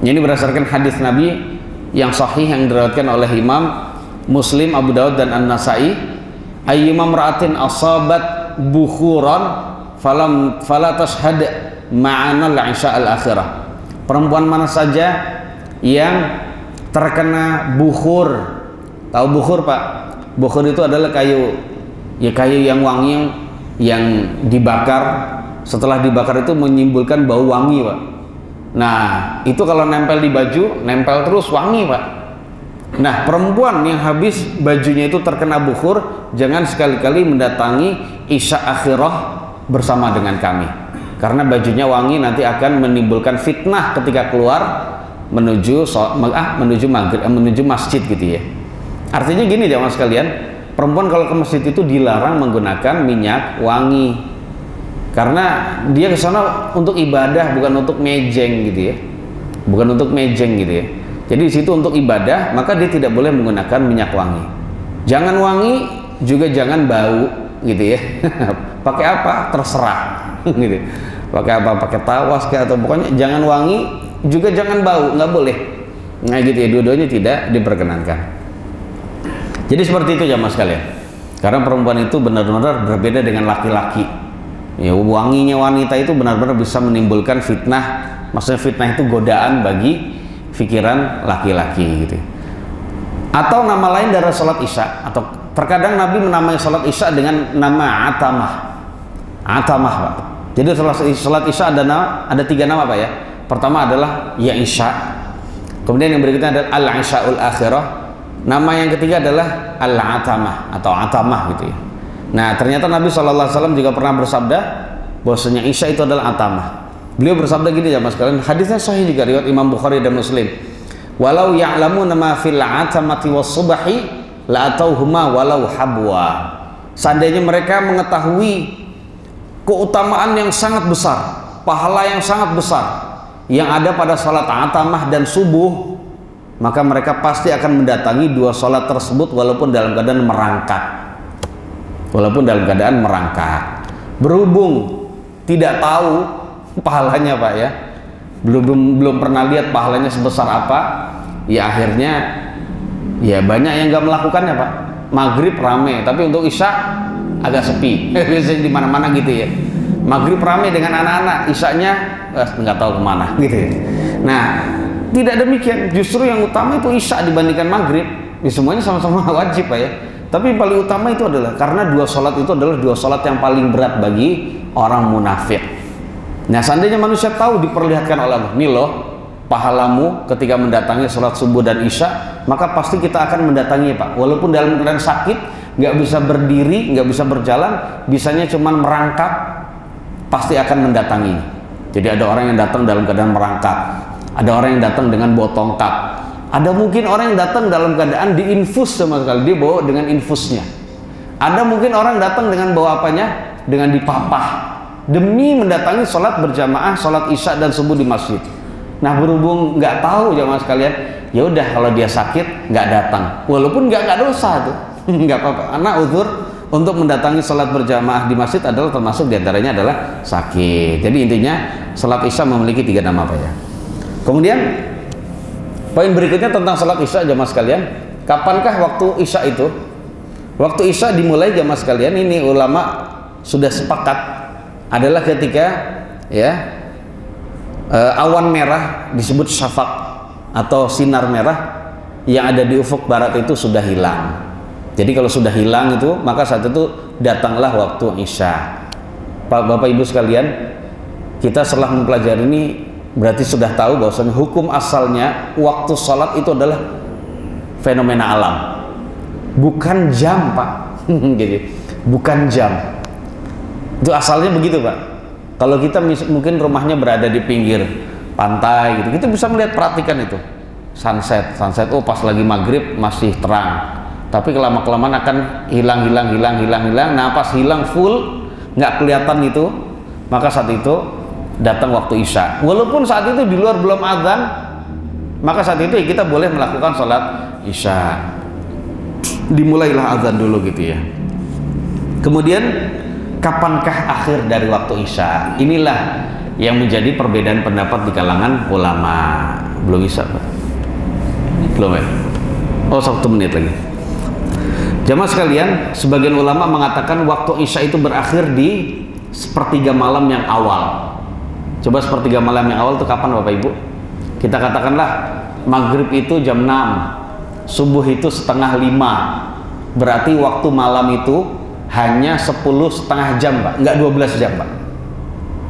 Ini berdasarkan hadis Nabi yang sahih yang diriwayatkan oleh Imam Muslim, Abu Daud dan An-Nasai. Ayyuma imra'atin asabat bukhuran fala tashhad ma'ana al-isya'ul akhirah. Perempuan mana saja yang terkena bukhur. Tahu bukhur Pak? Bukhur itu adalah kayu, ya kayu yang wangi yang dibakar. Setelah dibakar itu menimbulkan bau wangi Pak. Nah itu kalau nempel di baju, nempel terus wangi Pak. Nah perempuan yang habis bajunya itu terkena bukhur, jangan sekali-kali mendatangi isya akhirah bersama dengan kami, karena bajunya wangi nanti akan menimbulkan fitnah ketika keluar menuju maghrib, menuju masjid gitu ya. Artinya gini jamaah sekalian, perempuan kalau ke masjid itu dilarang menggunakan minyak wangi, karena dia ke sana untuk ibadah, bukan untuk mejeng gitu ya, bukan untuk mejeng gitu ya. Jadi di situ untuk ibadah, maka dia tidak boleh menggunakan minyak wangi. Jangan wangi, juga jangan bau gitu ya. Pakai apa terserah gitu. Pakai apa, pakai tawas kayak atau pokoknya jangan wangi, juga jangan bau, nggak boleh. Nah gitu ya, dua-duanya tidak diperkenankan. Jadi seperti itu jamaah sekalian. Karena perempuan itu benar-benar berbeda dengan laki-laki. Ya, wanginya wanita itu benar-benar bisa menimbulkan fitnah. Maksudnya fitnah itu godaan bagi pikiran laki-laki gitu. Atau nama lain dari sholat isya, atau terkadang Nabi menamai sholat isya dengan nama atamah. Atamah Pak. Jadi sholat isya ada tiga nama Pak ya. Pertama adalah ya isya, kemudian yang berikutnya adalah al-isya'ul akhirah, nama yang ketiga adalah al-atamah atau atamah gitu ya. Nah ternyata Nabi SAW juga pernah bersabda bahwasanya isya itu adalah atamah. Beliau bersabda gini ya mas kalian, hadisnya sahih juga riwayat Imam Bukhari dan Muslim. Walau ya'lamuna ma fil atamati was subahi la atauhuma walau habwa. Seandainya mereka mengetahui keutamaan yang sangat besar, pahala yang sangat besar yang ada pada salat atamah dan subuh, maka mereka pasti akan mendatangi dua salat tersebut walaupun dalam keadaan merangkak. Walaupun dalam keadaan merangkak. Berhubung tidak tahu pahalanya Pak ya, belum pernah lihat pahalanya sebesar apa, ya akhirnya ya banyak yang nggak melakukannya Pak. Maghrib rame, tapi untuk isya agak sepi. Biasanya di mana-mana gitu ya. Maghrib rame dengan anak-anak, isyanya nggak tahu kemana gitu ya. Nah tidak demikian, justru yang utama itu isya dibandingkan maghrib. Ya, semuanya sama-sama wajib Pak ya, tapi yang paling utama itu adalah karena dua sholat itu adalah dua sholat yang paling berat bagi orang munafik. Nah seandainya manusia tahu diperlihatkan oleh Allah, nih loh pahalamu ketika mendatangi sholat subuh dan isya, maka pasti kita akan mendatangi Pak, walaupun dalam keadaan sakit, nggak bisa berdiri, nggak bisa berjalan, bisanya cuman merangkak, pasti akan mendatangi. Jadi ada orang yang datang dalam keadaan merangkak, ada orang yang datang dengan bawa tongkat, ada mungkin orang yang datang dalam keadaan diinfus sama sekali, dia bawa dengan infusnya. Ada mungkin orang datang dengan bawa apanya, dengan dipapah, demi mendatangi sholat berjamaah, sholat isya dan subuh di masjid. Nah berhubung nggak tahu jamaah sekalian, ya udah kalau dia sakit nggak datang, walaupun nggak dosa tuh, nggak apa-apa. Karena uzur untuk mendatangi sholat berjamaah di masjid adalah termasuk diantaranya adalah sakit. Jadi intinya sholat isya memiliki tiga nama Pak ya. Kemudian poin berikutnya tentang sholat isya jamaah sekalian, kapankah waktu isya itu? Waktu isya dimulai jamaah sekalian, ini ulama sudah sepakat adalah ketika ya awan merah disebut syafaq atau sinar merah yang ada di ufuk barat itu sudah hilang. Jadi kalau sudah hilang itu, maka saat itu datanglah waktu isya. Bapak Ibu sekalian, kita setelah mempelajari ini berarti sudah tahu bahwasanya hukum asalnya waktu sholat itu adalah fenomena alam, bukan jam Pak. gitu. Bukan jam. Itu asalnya begitu, Pak. Kalau kita mungkin rumahnya berada di pinggir pantai gitu, kita bisa melihat, perhatikan itu sunset. Oh, pas lagi maghrib masih terang, tapi kelama-kelamaan akan hilang. Nah, pas hilang full nggak kelihatan itu, maka saat itu datang waktu isya. Walaupun saat itu di luar belum azan, maka saat itu kita boleh melakukan sholat isya. Dimulailah azan dulu gitu ya. Kemudian kapankah akhir dari waktu isya? Inilah yang menjadi perbedaan pendapat di kalangan ulama. Belum bisa, Pak? Belum ya? Oh, 1 menit lagi. Jamaah sekalian, sebagian ulama mengatakan waktu isya itu berakhir di sepertiga malam yang awal. Coba sepertiga malam yang awal itu kapan, Bapak Ibu? Kita katakanlah maghrib itu jam 6, subuh itu setengah 5. Berarti waktu malam itu hanya 10,5 jam, Pak, nggak 12 jam, Pak.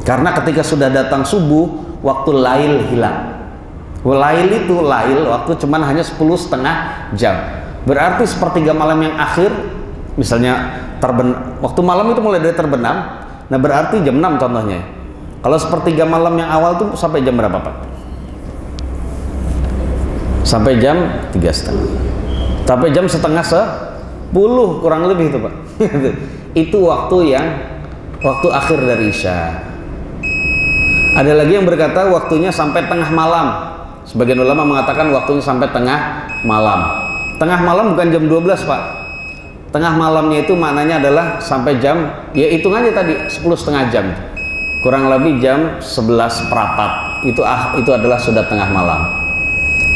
Karena ketika sudah datang subuh, waktu lail hilang. Lail waktu cuman hanya 10,5 jam. Berarti sepertiga malam yang akhir, misalnya waktu malam itu mulai dari terbenam. Nah, berarti jam 6 contohnya. Kalau sepertiga malam yang awal tuh sampai jam berapa, Pak? Sampai jam 3:30. Sampai jam setengah 10 kurang lebih itu, Pak. Itu waktu akhir dari isya. Ada lagi yang berkata waktunya sampai tengah malam. Sebagian ulama mengatakan waktunya sampai tengah malam. Tengah malam bukan jam 12, Pak. Tengah malamnya itu maknanya adalah sampai jam, ya hitung aja tadi, 10,5 jam. Kurang lebih jam 11:15. Itu adalah sudah tengah malam.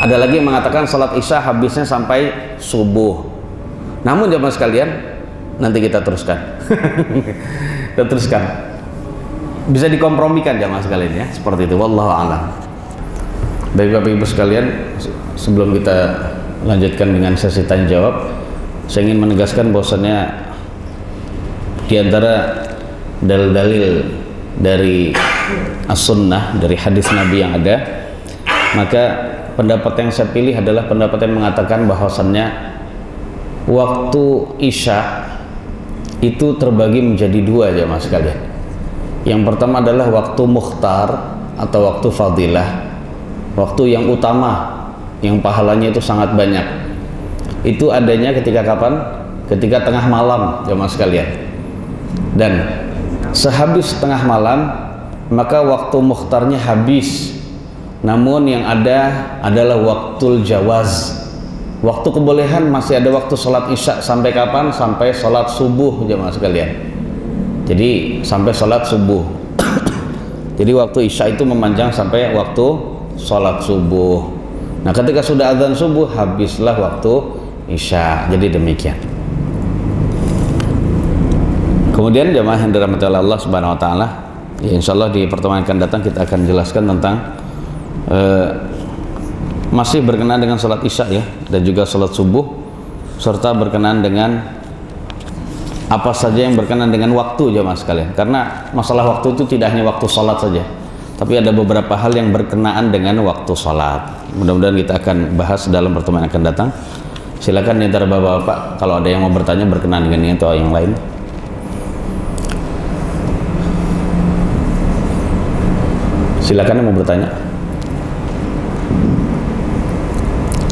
Ada lagi yang mengatakan sholat isya habisnya sampai subuh. Namun jamaah sekalian, nanti kita teruskan. Kita teruskan. Bisa dikompromikan jamaah sekalian ya, seperti itu. Wallahu a'lam. Baik Bapak Ibu sekalian, sebelum kita lanjutkan dengan sesi tanya jawab, saya ingin menegaskan bahwasannya di antara dalil-dalil dari as-sunnah, dari hadis Nabi yang ada, maka pendapat yang saya pilih adalah pendapat yang mengatakan bahwasannya waktu isya itu terbagi menjadi 2 jamaah sekalian. Yang pertama adalah waktu mukhtar atau waktu fadilah, waktu yang utama, yang pahalanya itu sangat banyak. Itu adanya ketika kapan? Ketika tengah malam jamaah sekalian. Dan sehabis tengah malam maka waktu mukhtarnya habis. Namun yang ada adalah waktul jawaz. Waktu kebolehan masih ada waktu sholat isya sampai kapan? Sampai sholat subuh jamaah sekalian. Jadi sampai sholat subuh. Jadi waktu isya itu memanjang sampai waktu sholat subuh. Nah, ketika sudah azan subuh habislah waktu isya. Jadi demikian. Kemudian jamaah yang dirahmati oleh Allah Subhanahu wa taala, ya insyaallah di pertemuan akan datang kita akan jelaskan tentang masih berkenaan dengan sholat isya ya, dan juga sholat subuh, serta berkenaan dengan apa saja yang berkenaan dengan waktu jamaah sekalian. Karena masalah waktu itu tidak hanya waktu sholat saja, tapi ada beberapa hal yang berkenaan dengan waktu sholat. Mudah-mudahan kita akan bahas dalam pertemuan yang akan datang. Silakan di antara bapak-bapak kalau ada yang mau bertanya berkenaan dengan ini atau yang lain. Silakan yang mau bertanya.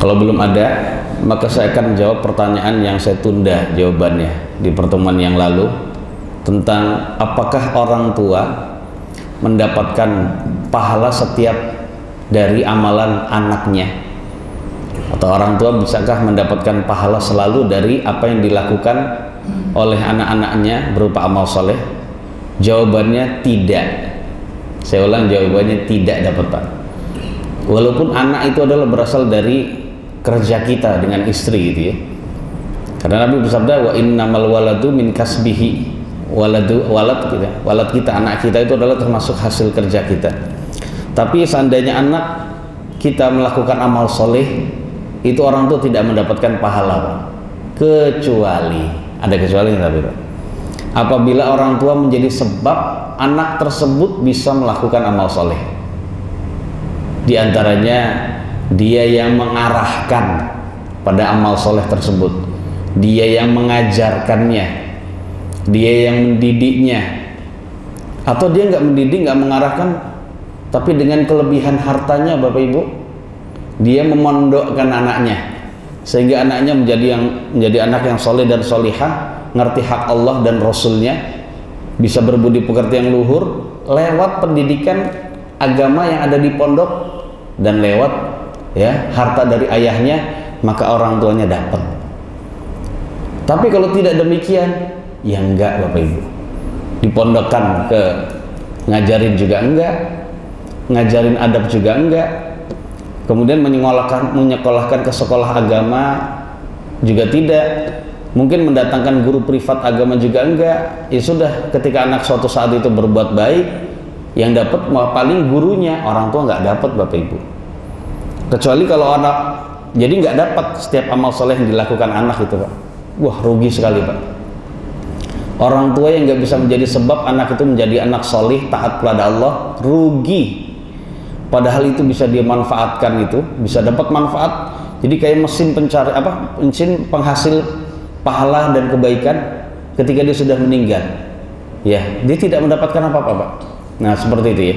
Kalau belum ada, maka saya akan jawab pertanyaan yang saya tunda jawabannya di pertemuan yang lalu, tentang apakah orang tua mendapatkan pahala setiap dari amalan anaknya, atau orang tua bisakah mendapatkan pahala selalu dari apa yang dilakukan oleh anak-anaknya berupa amal soleh? Jawabannya tidak. Saya ulang, jawabannya tidak dapat, Pak. Walaupun anak itu adalah berasal dari kerja kita dengan istri gitu ya. Karena Nabi bersabda, wa innamal waladu min kasbihi. Walad kita, anak kita itu adalah termasuk hasil kerja kita. Tapi seandainya anak kita melakukan amal soleh, itu orang tua tidak mendapatkan pahala, Pak. Kecuali, ada kecualinya tapi, Pak. Apabila orang tua menjadi sebab anak tersebut bisa melakukan amal soleh. Di antaranya dia yang mengarahkan pada amal soleh tersebut. dia yang mengajarkannya, dia yang mendidiknya, atau dia nggak mendidik, nggak mengarahkan, tapi dengan kelebihan hartanya Bapak Ibu, dia memondokkan anaknya sehingga anaknya menjadi anak yang soleh dan solihah, ngerti hak Allah dan Rasulnya, bisa berbudi pekerti yang luhur lewat pendidikan agama yang ada di pondok dan lewat ya harta dari ayahnya, maka orang tuanya dapat. Tapi kalau tidak demikian, ya enggak Bapak Ibu, dipondokkan ke ngajarin juga enggak, ngajarin adab juga enggak, kemudian menyekolahkan ke sekolah agama juga tidak, mungkin mendatangkan guru privat agama juga enggak. Ya sudah, ketika anak suatu saat itu berbuat baik, yang dapat paling gurunya, orang tua nggak dapat Bapak Ibu. Kecuali kalau anak, jadi nggak dapat setiap amal soleh yang dilakukan anak itu Pak. Wah, rugi sekali Pak. Orang tua yang nggak bisa menjadi sebab anak itu menjadi anak solih, taat kepada Allah, rugi. Padahal itu bisa dia manfaatkan, itu bisa dapat manfaat. Jadi kayak mesin pencari mesin penghasil pahala dan kebaikan ketika dia sudah meninggal. Ya, dia tidak mendapatkan apa-apa Pak. Nah, seperti itu ya.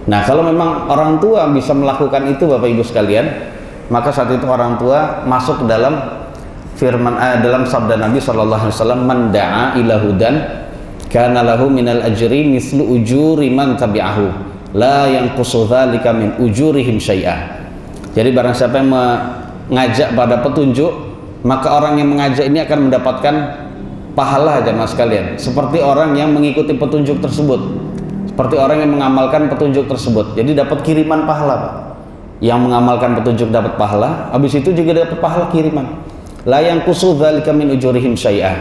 Nah, kalau memang orang tua bisa melakukan itu Bapak Ibu sekalian, maka saat itu orang tua masuk ke dalam firman dalam sabda Nabi SAW, man da'a ila hudan kana lahu minal ajri mislu ujuri man tabi'ahu la yanqusu dzalika min ujurihim syai'a. Jadi barang siapa yang mengajak pada petunjuk, maka orang yang mengajak ini akan mendapatkan pahala jemaah sekalian, seperti orang yang mengikuti petunjuk tersebut, seperti orang yang mengamalkan petunjuk tersebut. Jadi dapat kiriman pahala Pak. Yang mengamalkan petunjuk dapat pahala, habis itu juga dapat pahala kiriman. La yanqusu dzalika min ujurihim syai'a.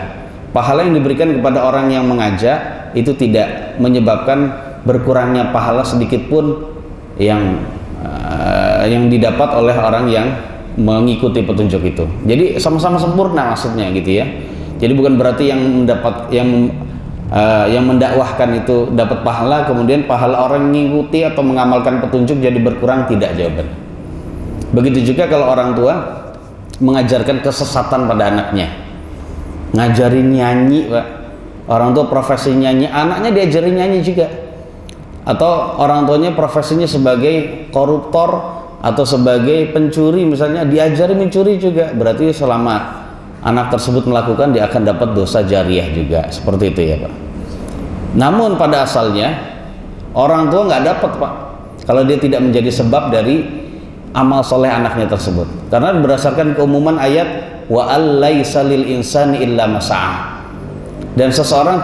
Pahala yang diberikan kepada orang yang mengajak itu tidak menyebabkan berkurangnya pahala sedikit pun yang didapat oleh orang yang mengikuti petunjuk itu. Jadi sama-sama sempurna maksudnya gitu ya. Jadi bukan berarti yang mendakwahkan itu dapat pahala, kemudian pahala orang mengikuti atau mengamalkan petunjuk jadi berkurang, tidak, jawaban. Begitu juga kalau orang tua mengajarkan kesesatan pada anaknya, ngajarin nyanyi Pak. Orang tua profesi nyanyi, anaknya diajarin nyanyi juga. Atau orang tuanya profesinya sebagai koruptor atau sebagai pencuri misalnya, diajari mencuri juga. Berarti selama anak tersebut melakukan, dia akan dapat dosa jariah juga. Seperti itu ya Pak. Namun pada asalnya orang tua nggak dapat Pak kalau dia tidak menjadi sebab dari amal soleh anaknya tersebut. Karena berdasarkan keumuman ayat wa allaisa lil insani illa masa'a. Dan seorang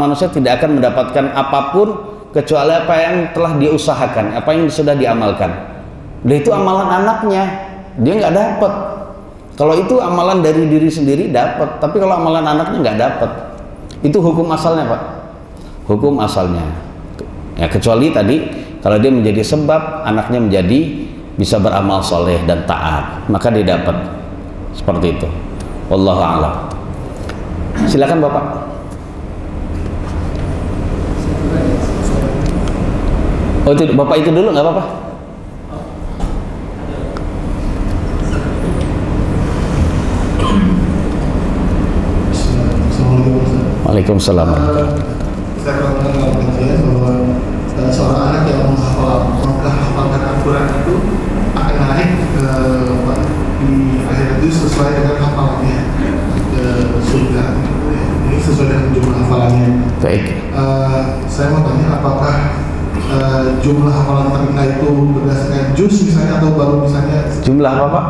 manusia tidak akan mendapatkan apapun kecuali apa yang telah dia usahakan, apa yang sudah diamalkan. Dan itu amalan anaknya, dia nggak dapat. Kalau itu amalan dari diri sendiri dapat, tapi kalau amalan anaknya nggak dapat. Itu hukum asalnya Pak, hukum asalnya. Ya, kecuali tadi kalau dia menjadi sebab anaknya menjadi bisa beramal soleh dan taat, maka dia dapat. Seperti itu. Wallahu a'lam. Silakan Bapak. Oh itu Bapak itu dulu, nggak apa-apa. Waalaikumsalam. Saya pernah kajian bahwa seorang anak yang menghafalkan Al-Quran itu akan naik di akhirat itu sesuai dengan hafalannya ke surga. Ini sesuai dengan jumlah hafalannya. Baik. Saya mau tanya, apakah jumlah hafalan terendah itu berdasarkan juz misalnya, atau baru misalnya jumlah apa Pak?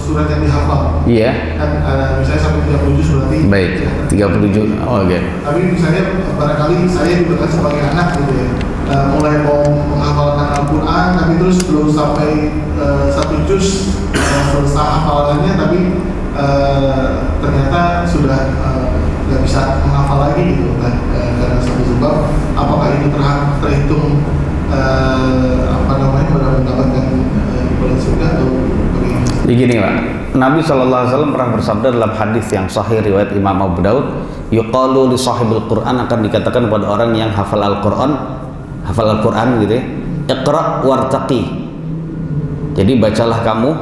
Surat yang dihafal. Iya. Kan misalnya sampai 30 juz berarti. Baik. 30 juz. Oh, oke. Tapi misalnya barangkali saya juga kan sebagai anak gitu ya, mulai mau menghafalkan Al-Quran tapi terus belum sampai 1 juz selesai hafalannya, tapi ternyata sudah nggak bisa menghafal lagi gitu kan, karena satu sebab. Apakah ini terhitung mendapatkan di surga atau bagaimana? Begini Pak, Nabi SAW pernah bersabda dalam hadis yang sahih riwayat Imam Abu Daud, yuqalu li sahibil Quran, akan dikatakan pada orang yang hafal Al-Quran gitu ya, iqra' wartaqi. Jadi bacalah kamu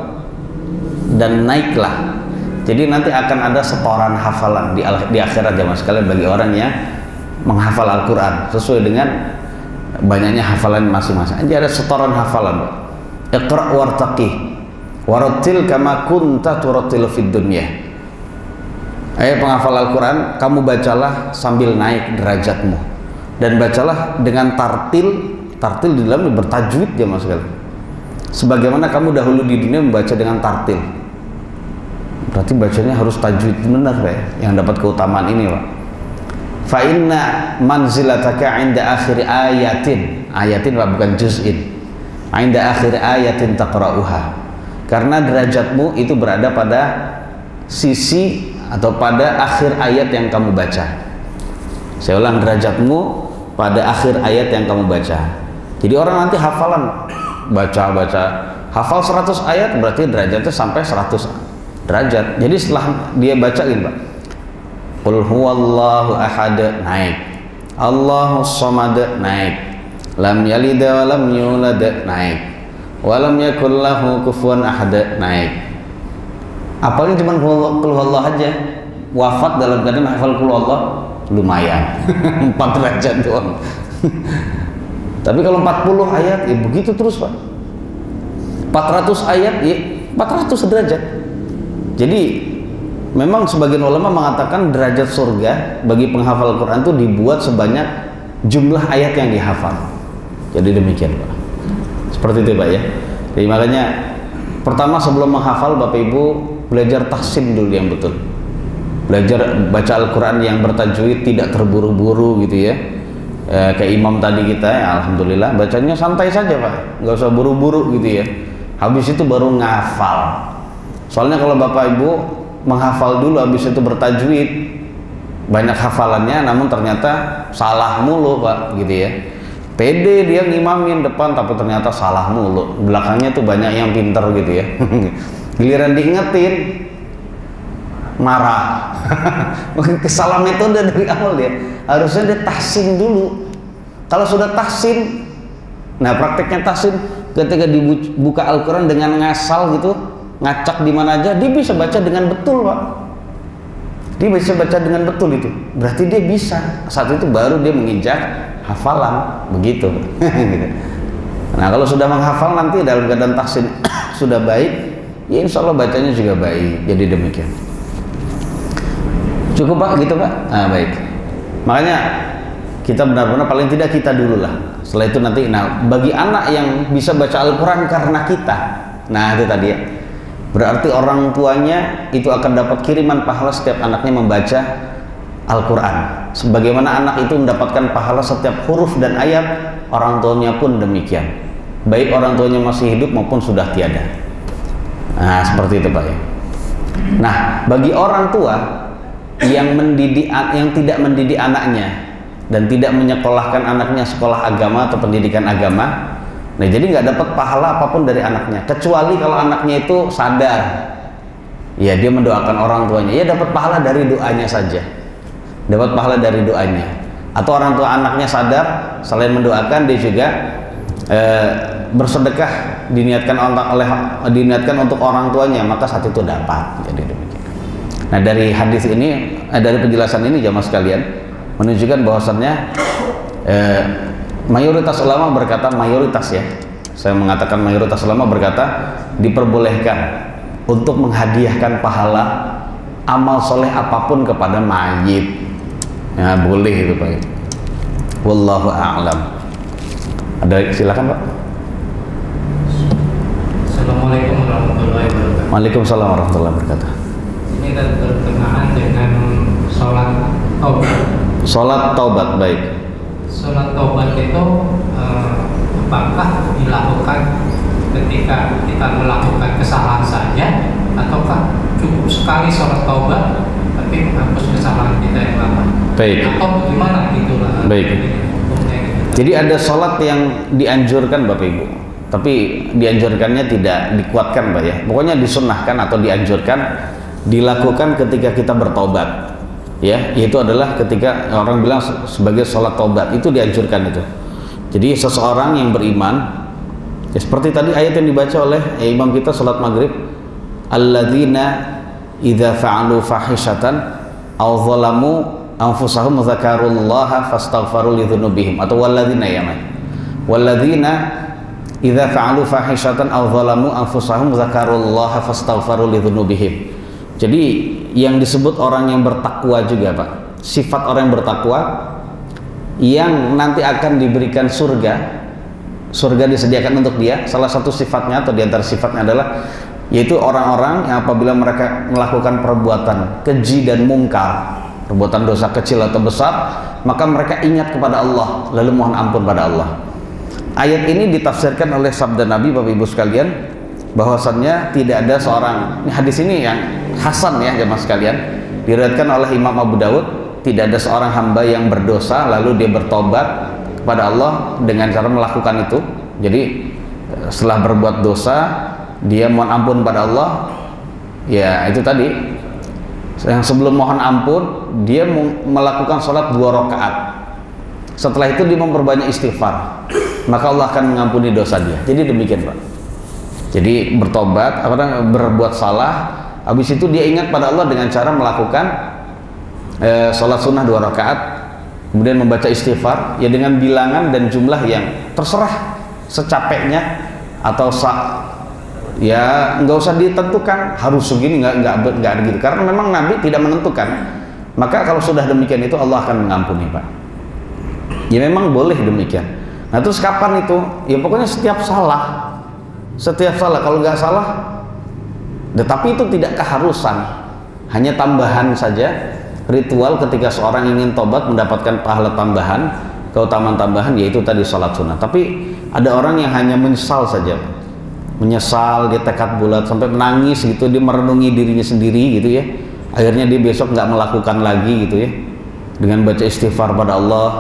dan naiklah. Jadi nanti akan ada setoran hafalan di akhirat jamaah sekalian bagi orang yang menghafal Al-Quran sesuai dengan banyaknya hafalan masing-masing. Jadi ada setoran hafalan. Iqra' wartaqi warattil kama kunta turattil fid dunya. Penghafal Al-Quran, kamu bacalah sambil naik derajatmu, dan bacalah dengan tartil di dalamnya bertajwid jamaah sekalian. Sebagaimana kamu dahulu di dunia membaca dengan tartil. Berarti bacanya harus tajwid benar Pak ya, yang dapat keutamaan ini Pak. Fa inna manzilataka 'inda akhir ayatin Pak, bukan juz'in. 'Inda akhir ayatin taqra'uha. Karena derajatmu itu berada pada sisi atau pada akhir ayat yang kamu baca. Saya ulang, derajatmu pada akhir ayat yang kamu baca. Jadi orang nanti hafalan hafal 100 ayat berarti derajatnya sampai 100 derajat. Jadi setelah dia bacain Pak, qul huwallahu ahad, naik. Allahus samad, naik. Lam yalid wa lam yulad, naik. Wa lam yakul lahu kufuwan ahad, naik. Apalagi cuma qul huwallahu aja, wafat dalam keadaan hafal qul huwallahu, lumayan. 4 derajat doang. Tapi kalau 40 ayat ya begitu terus Pak. 400 ayat ya 400 derajat. Jadi memang sebagian ulama mengatakan derajat surga bagi penghafal Al-Quran itu dibuat sebanyak jumlah ayat yang dihafal. Jadi demikian Pak. Seperti itu Pak ya. Jadi makanya pertama sebelum menghafal Bapak Ibu belajar tahsin dulu yang betul. Belajar baca Al-Quran yang bertajwid, tidak terburu-buru gitu ya. Kayak imam tadi kita ya, alhamdulillah bacanya santai saja Pak, nggak usah buru-buru gitu ya. Habis itu baru ngafal. Soalnya kalau Bapak Ibu menghafal dulu habis itu bertajwid, banyak hafalannya namun ternyata salah mulu Pak gitu ya. Pede dia ngimamin depan tapi ternyata salah mulu, belakangnya tuh banyak yang pinter gitu ya. Giliran diingetin marah. Kesalahan metode dari awal dia. Harusnya dia tahsin dulu. Kalau sudah tahsin, nah prakteknya tahsin ketika dibuka Al-Quran dengan ngasal gitu, ngacak di mana aja, dia bisa baca dengan betul Pak. Dia bisa baca dengan betul itu. Berarti dia bisa. Saat itu baru dia menginjak hafalan, begitu. Nah kalau sudah menghafal nanti dalam keadaan tahsin sudah baik, ya insya Allah bacanya juga baik. Jadi demikian. Cukup Pak gitu Pak? Nah baik. Makanya kita benar-benar paling tidak kita dulu lah. Setelah itu nanti, nah bagi anak yang bisa baca Al-Quran karena kita, nah itu tadi ya, berarti orang tuanya itu akan dapat kiriman pahala setiap anaknya membaca Al-Quran. Sebagaimana anak itu mendapatkan pahala setiap huruf dan ayat, orang tuanya pun demikian. Baik orang tuanya masih hidup maupun sudah tiada. Nah seperti itu Pak ya. Nah bagi orang tua yang tidak mendidik anaknya dan tidak menyekolahkan anaknya sekolah agama atau pendidikan agama, nah jadi nggak dapat pahala apapun dari anaknya, kecuali kalau anaknya itu sadar, ya dia mendoakan orang tuanya, ya dapat pahala dari doanya saja, dapat pahala dari doanya. Atau orang tua anaknya sadar, selain mendoakan dia juga bersedekah diniatkan untuk orang tuanya, maka saat itu dapat. Jadi demikian. Nah dari hadis ini, dari penjelasan ini jamaah sekalian menunjukkan bahwasannya mayoritas ulama berkata, mayoritas ya, saya mengatakan mayoritas ulama berkata diperbolehkan untuk menghadiahkan pahala amal soleh apapun kepada mayit. Ya boleh itu Pak. Wallahu a'lam. Ada silakan Pak. Assalamualaikum warahmatullahi wabarakatuh. Waalaikumsalam warahmatullahi wabarakatuh. Ini kan berkenaan dengan sholat taubat. Sholat taubat, baik. Sholat taubat itu apakah dilakukan ketika kita melakukan kesalahan saja, ataukah cukup sekali sholat taubat tapi menghapus kesalahan kita yang lama? Baik. Atau gimana gitu lah? Baik. Jadi ada sholat yang dianjurkan Bapak Ibu, tapi dianjurkannya tidak dikuatkan Pak ya. Pokoknya disunnahkan atau dianjurkan dilakukan ketika kita bertobat, ya, yaitu adalah ketika orang bilang sebagai sholat tobat, itu dianjurkan itu. Jadi seseorang yang beriman, ya seperti tadi ayat yang dibaca oleh imam kita sholat maghrib, alladzina idza fa'alu fahishatan aw zalamu anfusahum dzakarullaha fastaghfaru lidzunubihim, atau walladzina ya man. Walladzina idza fa'alu fahishatan aw zalamu anfusahum dzakarullaha fastaghfaru lidzunubihim. Jadi yang disebut orang yang bertakwa juga, Pak. Sifat orang yang bertakwa yang nanti akan diberikan surga. Surga disediakan untuk dia. Salah satu sifatnya atau diantara sifatnya adalah yaitu orang-orang yang apabila mereka melakukan perbuatan keji dan mungkar, perbuatan dosa kecil atau besar, maka mereka ingat kepada Allah lalu mohon ampun pada Allah. Ayat ini ditafsirkan oleh sabda Nabi, Bapak Ibu sekalian, bahwasannya tidak ada seorang, ini hadis ini yang hasan ya jemaah sekalian, diriwayatkan oleh Imam Abu Dawud, tidak ada seorang hamba yang berdosa lalu dia bertobat kepada Allah dengan cara melakukan itu. Jadi setelah berbuat dosa dia mohon ampun pada Allah, ya itu tadi yang sebelum mohon ampun dia melakukan sholat 2 rakaat, setelah itu dia memperbanyak istighfar, maka Allah akan mengampuni dosa dia. Jadi demikian, Pak. Jadi bertobat, berbuat salah, habis itu dia ingat pada Allah dengan cara melakukan sholat sunnah 2 rakaat, kemudian membaca istighfar ya dengan bilangan dan jumlah yang terserah secapeknya, atau ya nggak usah ditentukan harus segini, nggak gitu, karena memang Nabi tidak menentukan. Maka kalau sudah demikian itu Allah akan mengampuni, Pak. Ya memang boleh demikian. Nah terus kapan itu? Ya pokoknya setiap salah, kalau nggak salah, tetapi itu tidak keharusan, hanya tambahan saja. Ritual ketika seorang ingin tobat mendapatkan pahala tambahan, keutamaan tambahan, yaitu tadi sholat sunnah. Tapi ada orang yang hanya menyesal saja, menyesal, dia tekad bulat sampai menangis gitu, dia merenungi dirinya sendiri gitu ya, akhirnya dia besok nggak melakukan lagi gitu ya, dengan baca istighfar pada Allah,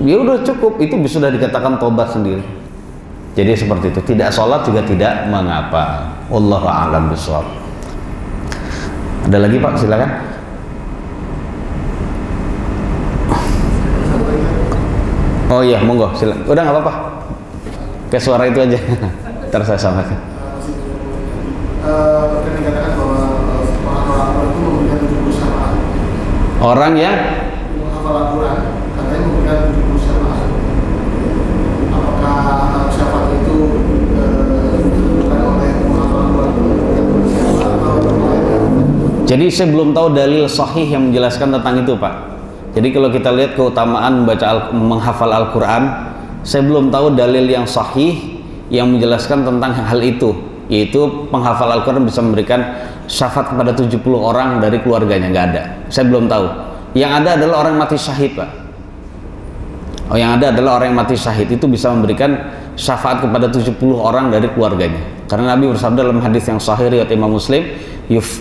ya udah cukup, itu sudah dikatakan tobat sendiri. Jadi seperti itu, tidak sholat juga tidak mengapa. Wallahu a'lam bishawab. Ada lagi, Pak, silakan. Oh iya, monggo, silakan. Udah nggak apa-apa, kayak suara itu aja. Ntar saya sampaikan. Dikatakan bahwa orang itu memberikan 70 syafaat. Orang yang menghafal Al-Quran katanya memberikan 70 syafaat. Apakah syafaat itu bukan oleh menghafal Al-Quran memberikan 70 syafaat atau lain? Jadi saya belum tahu dalil sahih yang menjelaskan tentang itu, Pak. Jadi kalau kita lihat keutamaan menghafal Al-Quran, saya belum tahu dalil yang sahih yang menjelaskan tentang hal itu, yaitu penghafal Al-Quran bisa memberikan syafaat kepada 70 orang dari keluarganya. Nggak ada, saya belum tahu. Yang ada adalah orang mati syahid, Pak. Yang ada adalah orang yang mati syahid itu bisa memberikan syafaat kepada 70 orang dari keluarganya, karena Nabi bersabda dalam hadis yang sahih riwayat Imam Muslim,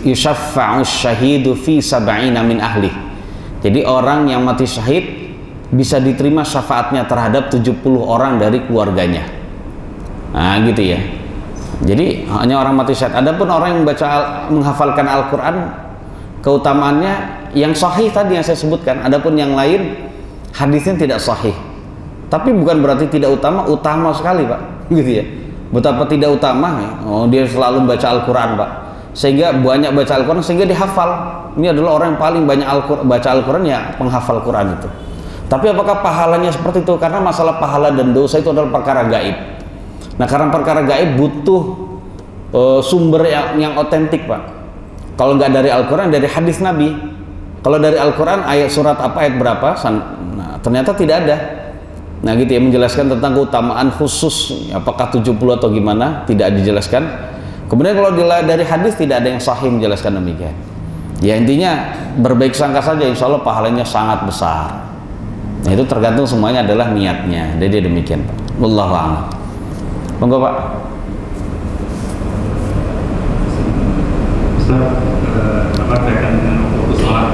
yushaffa'u syahidu fi sab'ina min ahli. Jadi orang yang mati syahid bisa diterima syafaatnya terhadap 70 orang dari keluarganya. Nah gitu ya. Jadi hanya orang mati syahid. Adapun orang yang menghafalkan Al-Quran, keutamaannya yang sahih tadi yang saya sebutkan. Adapun yang lain hadisnya tidak sahih. Tapi bukan berarti tidak utama, utama sekali, Pak. Gitu ya. Betapa tidak utama, dia selalu baca Al-Quran, Pak. Sehingga banyak baca Al-Quran sehingga dihafal. Ini adalah orang yang paling banyak baca Al-Quran, ya penghafal Quran itu. Tapi apakah pahalanya seperti itu? Karena masalah pahala dan dosa itu adalah perkara gaib. Nah karena perkara gaib butuh sumber yang otentik, Pak. Kalau nggak dari Al-Quran, dari hadis Nabi. Kalau dari Al-Quran, ayat surat apa, ayat berapa, nah, ternyata tidak ada. Nah gitu ya, menjelaskan tentang keutamaan khusus, apakah 70 atau gimana, tidak dijelaskan. Kemudian kalau dari hadis tidak ada yang sahih menjelaskan demikian. Ya intinya berbaik sangka saja, insya Allah pahalanya sangat besar. Nah itu tergantung semuanya adalah niatnya. Jadi demikian, Pak. Wallahu a'lam. Monggo, Pak. Ustaz, apa kaitan dengan waktu sholat?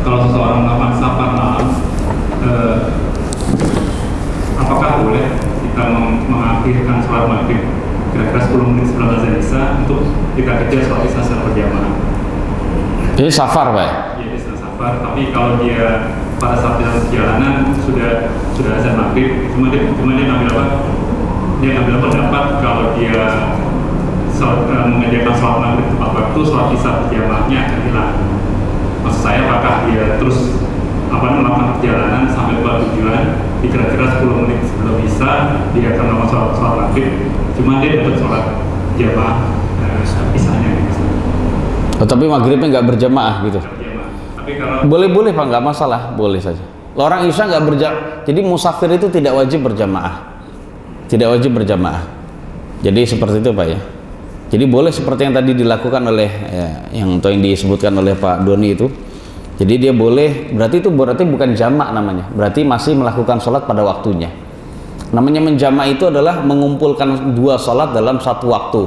Kalau seseorang melakukan safar malam, apakah boleh kita mengakhirkan sholat maghrib kira-kira 10 menit sebelum azan isya untuk kita kejar sholat isya secara berjamaah? Jadi safar, Pak? Iya, dia sedang safar. Tapi kalau dia pada saat dalam perjalanan sudah azan maghrib, cuma dia ngambil apa? Dia ngambil pendapat kalau dia mengerjakan sholat maghrib tepat waktu, sholat isya berjamaahnya akan hilang. Maksud saya, apakah dia terus melakukan perjalanan sampai ke tujuan, kira-kira 10 menit sebelum isya dia akan melakukan sholat maghrib, cuma dia dapat sholat jamaah isanya gitu. Oh, tapi maghribnya nggak berjamaah gitu. Tapi kalau Boleh Pak, nggak masalah, boleh saja. Orang isya nggak berjamaah, jadi musafir itu tidak wajib berjamaah, tidak wajib berjamaah. Jadi seperti itu Pak ya. Jadi boleh seperti yang tadi dilakukan oleh yang disebutkan oleh Pak Doni itu. Jadi dia boleh, berarti bukan jamak namanya, berarti masih melakukan sholat pada waktunya. Namanya menjamak itu adalah mengumpulkan dua sholat dalam satu waktu,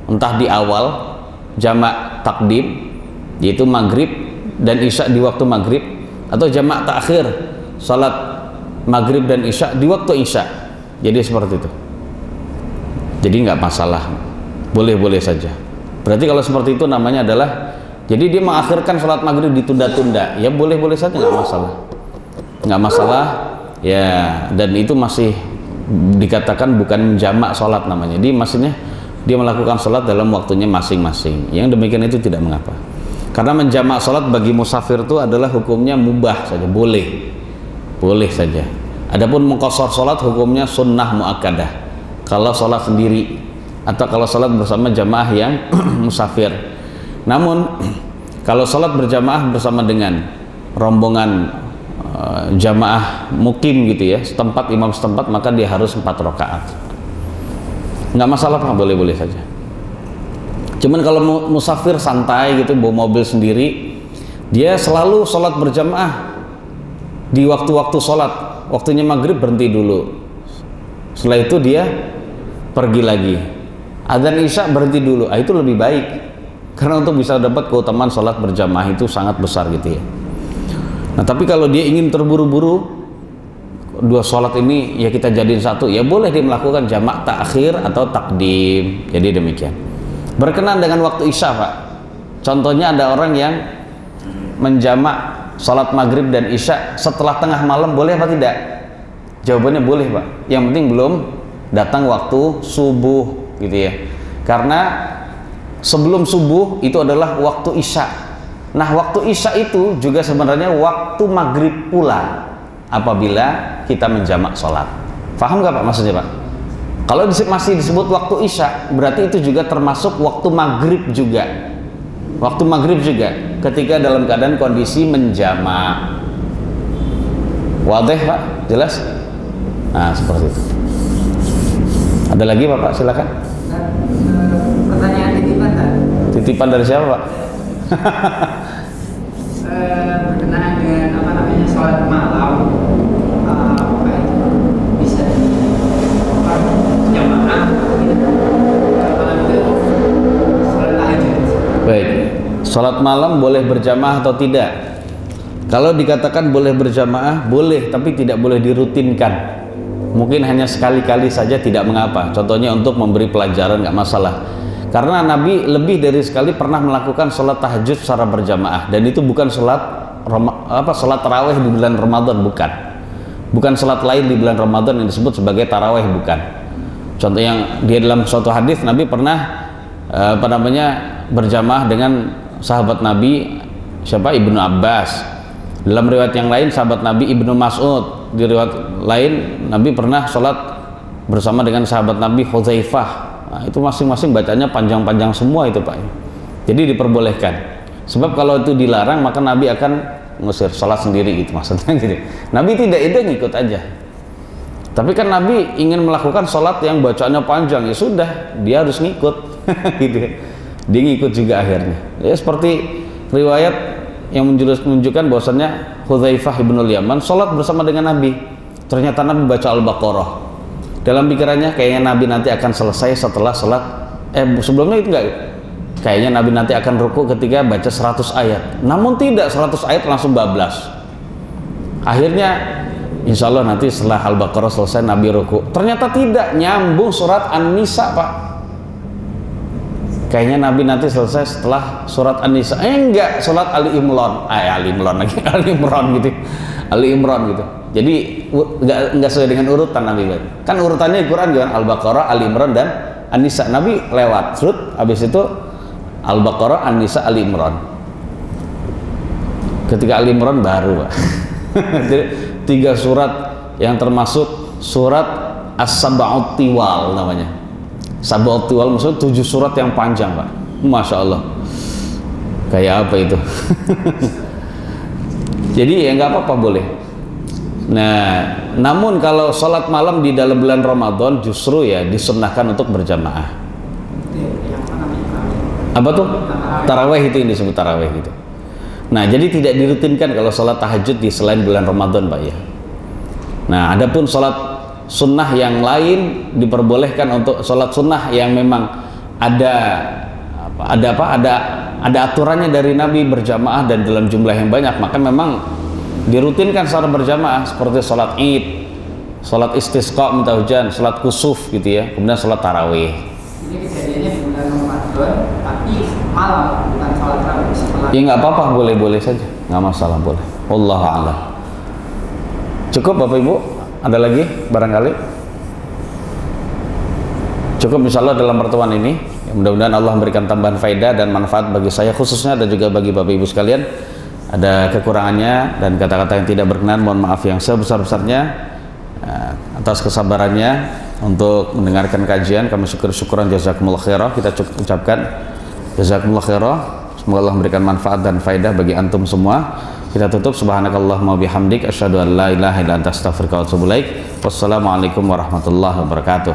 entah di awal jamak takdim yaitu maghrib dan isya di waktu maghrib, atau jamak takhir salat maghrib dan isya di waktu isya. Jadi seperti itu. Jadi nggak masalah, boleh-boleh saja. Berarti kalau seperti itu namanya adalah, jadi dia mengakhirkan salat maghrib ditunda-tunda, ya boleh-boleh saja, nggak masalah, nggak masalah ya. Dan itu masih dikatakan bukan menjamak salat namanya. Dia maksudnya dia melakukan sholat dalam waktunya masing-masing. Yang demikian itu tidak mengapa. Karena menjamak sholat bagi musafir itu adalah hukumnya mubah saja, boleh saja. Adapun mengqashar sholat hukumnya sunnah muakkadah. Kalau sholat sendiri atau kalau sholat bersama jamaah yang musafir. Namun kalau sholat berjamaah bersama dengan rombongan jamaah mukim gitu ya, setempat imam setempat, maka dia harus 4 rakaat. Nggak masalah Pak, boleh-boleh saja. Cuman kalau musafir santai gitu, bawa mobil sendiri, dia selalu sholat berjamaah di waktu-waktu sholat. Waktunya maghrib berhenti dulu, setelah itu dia pergi lagi. Adzan isya berhenti dulu, itu lebih baik, karena untuk bisa dapat keutamaan sholat berjamaah itu sangat besar gitu ya. Nah tapi kalau dia ingin terburu-buru, dua sholat ini ya kita jadiin satu, ya boleh dia melakukan jamak takhir atau takdim. Jadi demikian. Berkenaan dengan waktu isya Pak, contohnya ada orang yang menjamak sholat maghrib dan isya setelah tengah malam, boleh apa tidak? Jawabannya boleh Pak, yang penting belum datang waktu subuh gitu ya. Karena sebelum subuh itu adalah waktu isya. Nah waktu isya itu juga sebenarnya waktu maghrib pula apabila kita menjamak sholat. Paham nggak Pak maksudnya Pak? Kalau masih disebut waktu isya, berarti itu juga termasuk waktu maghrib juga. Waktu maghrib juga ketika dalam keadaan kondisi menjamak. Wadih Pak? Jelas? Nah seperti itu. Ada lagi Bapak? Silakan. Pertanyaan titipan Pak. Titipan dari siapa Pak? Berkenaan dengan sholat malam, bisa jamaah malam itu sholat tahajud. Baik, sholat malam boleh berjamaah atau tidak? Kalau dikatakan boleh berjamaah, boleh, tapi tidak boleh dirutinkan. Mungkin hanya sekali-kali saja tidak mengapa. Contohnya untuk memberi pelajaran, nggak masalah. Karena Nabi lebih dari sekali pernah melakukan sholat tahajud secara berjamaah, dan itu bukan sholat taraweh di bulan Ramadan, bukan sholat lain di bulan Ramadan yang disebut sebagai taraweh, bukan. Contoh yang dia dalam suatu hadis, Nabi pernah berjamaah dengan sahabat Nabi siapa? Ibnu Abbas. Dalam riwayat yang lain sahabat Nabi Ibnu Mas'ud. Di riwayat lain Nabi pernah sholat bersama dengan sahabat Nabi Hudzaifah. Nah, itu masing-masing bacanya panjang-panjang semua itu Pak. Jadi diperbolehkan. Sebab kalau itu dilarang maka Nabi akan ngusir, sholat sendiri gitu maksudnya gitu. Nabi tidak, itu ngikut aja. Tapi kan Nabi ingin melakukan sholat yang bacaannya panjang, ya sudah, dia harus ngikut gitu. Dia ngikut juga akhirnya. Ya seperti riwayat yang menunjukkan bahwasannya Hudzaifah ibnul Yaman sholat bersama dengan Nabi. Ternyata Nabi baca Al-Baqarah. Dalam pikirannya kayaknya Nabi nanti akan selesai setelah sholat. Sebelumnya itu enggak. Kayaknya Nabi nanti akan ruku ketika baca 100 ayat. Namun tidak, 100 ayat langsung bablas. Akhirnya insya Allah nanti setelah Al-Baqarah selesai Nabi ruku. Ternyata tidak, nyambung surat An-Nisa Pak. Kayaknya Nabi nanti selesai setelah surat An-Nisa. Enggak, surat Ali Imran lagi. Ali Imran gitu. Jadi enggak sesuai dengan urutan Nabi. Kan urutannya di Quran kan Al-Baqarah, Ali Imran dan An-Nisa, Nabi lewat surut, habis itu Al-Baqarah, An-Nisa, Ali Imran. Ketika Ali Imran baru, Pak. Jadi 3 surat yang termasuk surat As-Sab'ut Tiwal namanya. Sab'ut Tiwal maksudnya 7 surat yang panjang, Pak. Masya Allah. Kayak apa itu? Jadi ya nggak apa-apa, boleh. Nah, namun kalau sholat malam di dalam bulan Ramadan justru ya disunnahkan untuk berjamaah. Apa tuh? Taraweh itu, yang disebut taraweh gitu. Nah, jadi tidak dirutinkan kalau sholat tahajud di selain bulan Ramadan, Pak ya. Nah, adapun sholat sunnah yang lain diperbolehkan untuk sholat sunnah yang memang ada aturannya dari Nabi berjamaah dan dalam jumlah yang banyak, maka memang dirutinkan secara berjamaah seperti sholat Id, sholat istisqa minta hujan, sholat kusuf gitu ya, kemudian sholat tarawih. Ini kejadiannya di bulan Ramadan, tapi malam, bukan sholat tarawih setelah. Ya nggak apa-apa, boleh-boleh saja, nggak masalah, boleh. Wallahu a'lam. Cukup Bapak Ibu? Ada lagi barangkali? Cukup insyaallah dalam pertemuan ini. Mudah-mudahan Allah memberikan tambahan faedah dan manfaat bagi saya khususnya dan juga bagi Bapak Ibu sekalian. Ada kekurangannya dan kata-kata yang tidak berkenan, mohon maaf yang sebesar-besarnya. Atas kesabarannya untuk mendengarkan kajian, kami syukuran jazakumullah khairah. Kita ucapkan jazakumullah khairah. Semoga Allah memberikan manfaat dan faedah bagi antum semua. Kita tutup, subhanakallahumma bihamdik asyhadu an la ilaha illa anta astaghfiruka wa atubu ilaik. Wassalamualaikum warahmatullahi wabarakatuh.